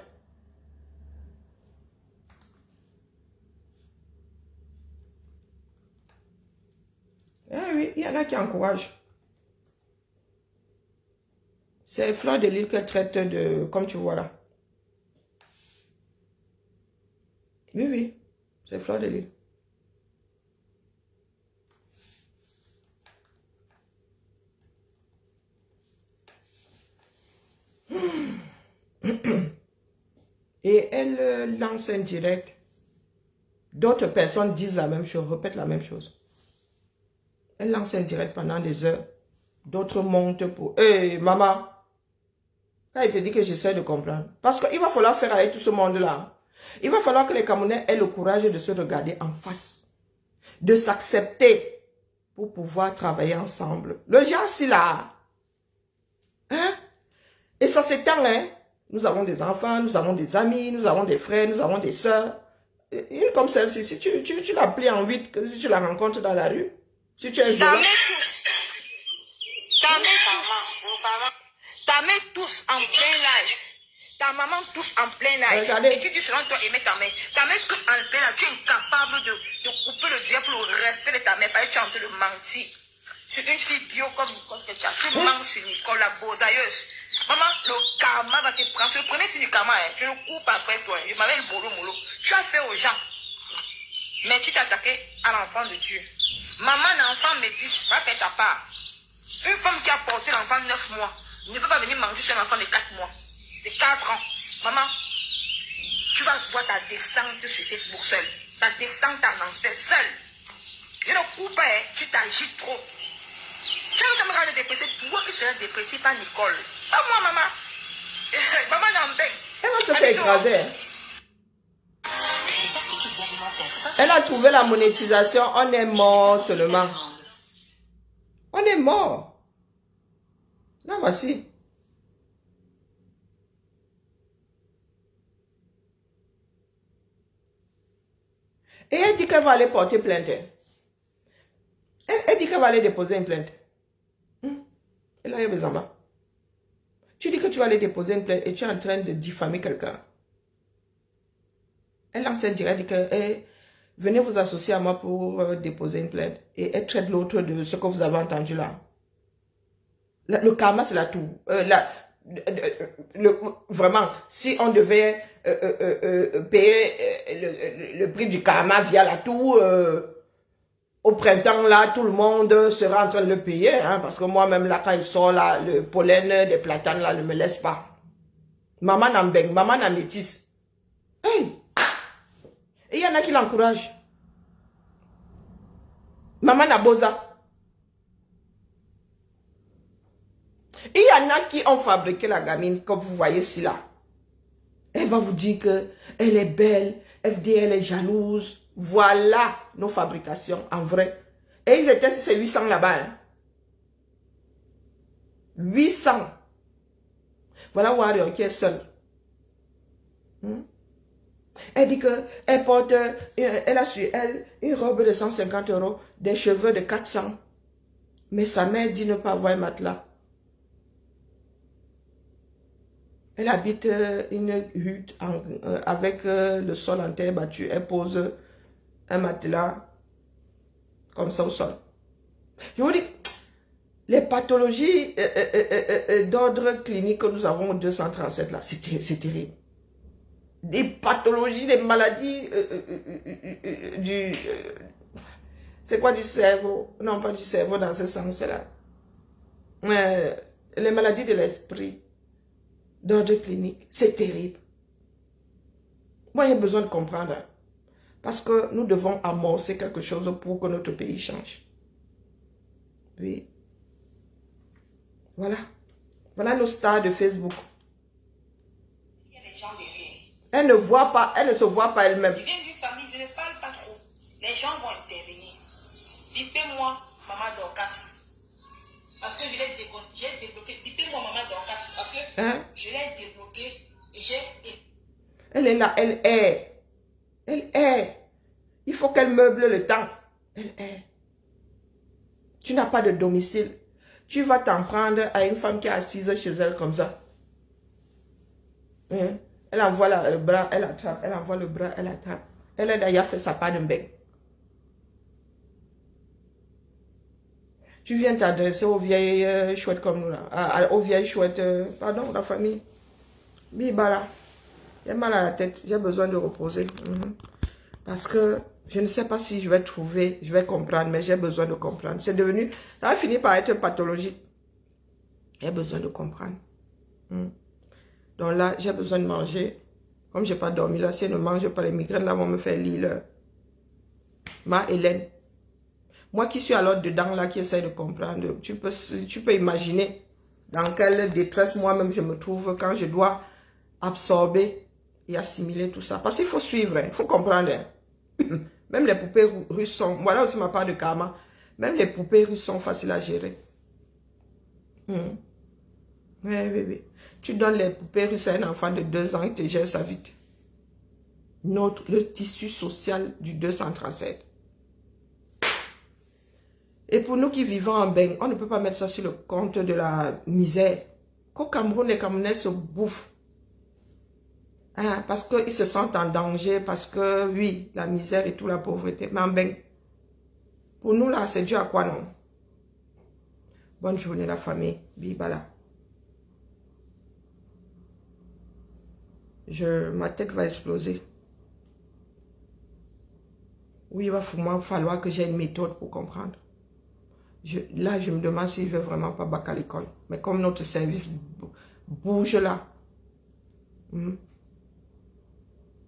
oui, il y en a qui encouragent. C'est Fleur de Lys qu'elle traite de, comme tu vois là. Oui, oui, c'est Fleur de Lys. Et elle lance un direct. D'autres personnes disent la même chose, répètent la même chose. Elle lance un direct pendant des heures. D'autres montent pour... Hé, maman, quand elle te dit que j'essaie de comprendre. Parce qu'il va falloir faire avec tout ce monde-là. Il va falloir que les Camerounais aient le courage de se regarder en face. De s'accepter pour pouvoir travailler ensemble. Le genre, c'est là. Hein? Et ça s'étend, hein? Nous avons des enfants, nous avons des amis, nous avons des frères, nous avons des sœurs. Une comme celle-ci, si tu la plies en 8, que si tu la rencontres dans la rue, si tu es violent... Ta mère tousse en plein live. Ta maman touche en plein live. Regardez. Et tu dis selon toi aimer ta mère. Ta mère touche en plein live. Tu es incapable de couper le diable pour le respect de ta mère. Parce que tu es en train de mentir. C'est une fille bio comme Nicole Ketcha. Tu mens sur Nicole, la bosailleuse. Maman, le karma va te prendre. C'est le premier signe du karma. Hein. Je le coupe après toi. Je m'avais le bolo molo. Tu as fait aux gens. Mais tu t'es attaqué à l'enfant de Dieu. Maman, l'enfant métis, va faire ta part. Une femme qui a porté l'enfant 9 mois ne peut pas venir manger sur un enfant de 4 mois, de 4 ans. Maman, tu vas voir ta descente sur Facebook seule. Ta descente en enfer seule. Je ne coupe pas, hein. Tu t'agis trop. Tu as une caméra de dépressif, toi qui serais dépressif, pas Nicole. Pas moi, maman. Maman n'en baigne. Elle va se faire écraser. Hein. Elle a trouvé la monétisation, on est mort seulement. On est mort. Là, voici. Et elle dit qu'elle va aller porter plainte. Elle dit qu'elle va aller déposer une plainte. Et là, il y a besoin. Tu dis que tu vas aller déposer une plainte et tu es en train de diffamer quelqu'un. Elle lance un direct, dit que venez vous associer à moi pour déposer une plainte. Et elle traite l'autre de ce que vous avez entendu là. Le karma, c'est la toux. Vraiment, si on devait payer le prix du karma via la toux, au printemps, là, tout le monde sera en train de le payer. Hein, parce que moi-même, là, quand il sort, là, le pollen des platanes, là, ne me laisse pas. Maman n'embeng, maman n'en métisse. Hey! Et il y en a qui l'encouragent. Maman Nabosa. Il y en a qui ont fabriqué la gamine, comme vous voyez ici là. Elle va vous dire qu'elle est belle, FDL est jalouse. Voilà nos fabrications en vrai. Et ils étaient sur ces 800 là-bas. Hein. 800. Voilà Warrior qui est seule. Elle dit qu'elle porte, elle a sur elle une robe de 150 €, des cheveux de 400. Mais sa mère dit ne pas avoir un matelas. Elle habite une hutte avec le sol en terre battue. Elle pose un matelas comme ça au sol. Je vous dis, les pathologies d'ordre clinique que nous avons au 237 là, c'est terrible. Des pathologies, des maladies du... c'est quoi du cerveau? Non, pas du cerveau dans ce sens-là. Les maladies de l'esprit. D'ordre clinique, c'est terrible. Moi, j'ai besoin de comprendre. Hein, parce que nous devons amorcer quelque chose pour que notre pays change. Oui. Voilà. Voilà nos stars de Facebook. Il y a des gens derrière. Elle ne voit pas, elle ne se voit pas elle-même. Je viens d'une famille, je ne parle pas trop. Les gens vont intervenir. Bipez-moi, maman Dorcas. Parce que je l'ai débloqué. Bipez-moi, maman Dorcas. Parce que je l'ai débloqué et j'ai... Elle est là, elle est. Elle est. Il faut qu'elle meuble le temps. Elle est. Tu n'as pas de domicile. Tu vas t'en prendre à une femme qui est assise chez elle comme ça. Elle envoie le bras, elle attrape. Elle envoie le bras, elle attrape. Elle a d'ailleurs fait sa part de bec. Tu viens t'adresser aux vieilles chouettes comme nous là. Aux vieilles chouettes, pardon, la famille. Bibala. J'ai mal à la tête, j'ai besoin de reposer. Parce que je ne sais pas si je vais trouver, je vais comprendre, mais j'ai besoin de comprendre. C'est devenu, ça va finir par être pathologique. J'ai besoin de comprendre. Donc là, j'ai besoin de manger. Comme je n'ai pas dormi, là, si je ne mange pas, les migraines là vont me faire lire. Ma Hélène. Moi qui suis alors dedans, là, qui essaie de comprendre, tu peux imaginer dans quelle détresse moi-même je me trouve quand je dois absorber et assimiler tout ça. Parce qu'il faut suivre, il faut comprendre. Même les poupées russes sont, voilà aussi ma part de karma, même les poupées russes sont faciles à gérer. Oui. Tu donnes les poupées russes à un enfant de 2 ans, il te gère sa vie. Le tissu social du 237. Et pour nous qui vivons en bain, on ne peut pas mettre ça sur le compte de la misère. Qu'au Cameroun, les Camerounais se bouffent. Parce qu'ils se sentent en danger, parce que, oui, la misère et toute la pauvreté. Mais en bain, pour nous là, c'est dû à quoi, non? Bonne journée la famille. Bibala. Ma tête va exploser. Oui, il va falloir que j'ai une méthode pour comprendre. Là, je me demande si je ne vais vraiment pas bac à l'école. Mais comme notre service bouge là.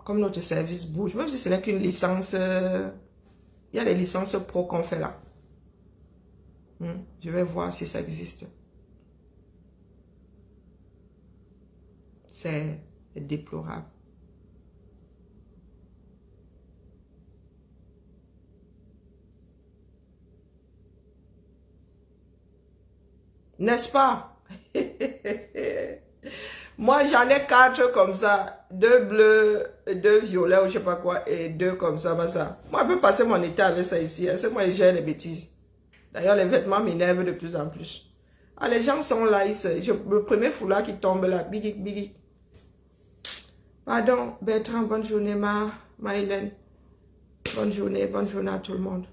Comme notre service bouge. Même si ce n'est qu'une licence. Il y a les licences pro qu'on fait là. Je vais voir si ça existe. C'est déplorable. N'est-ce pas? Moi, j'en ai 4 comme ça. 2 bleus, 2 violets ou je sais pas quoi. Et 2 comme ça, ça. Moi, je peux passer mon été avec ça ici. C'est moi, je gère les bêtises. D'ailleurs, les vêtements m'énervent de plus en plus. Ah, les gens sont là. Le premier foulard qui tombe là. Biggie. Pardon, Bertrand. Bonne journée, ma Hélène. Bonne journée à tout le monde.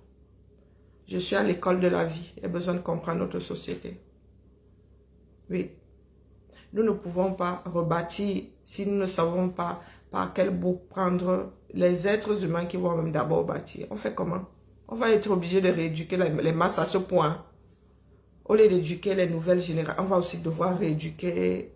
Je suis à l'école de la vie. J'ai besoin de comprendre notre société. Oui. Nous ne pouvons pas rebâtir si nous ne savons pas par quel bout prendre les êtres humains qui vont même d'abord bâtir. On fait comment? On va être obligé de rééduquer les masses à ce point. Au lieu d'éduquer les nouvelles générations, on va aussi devoir rééduquer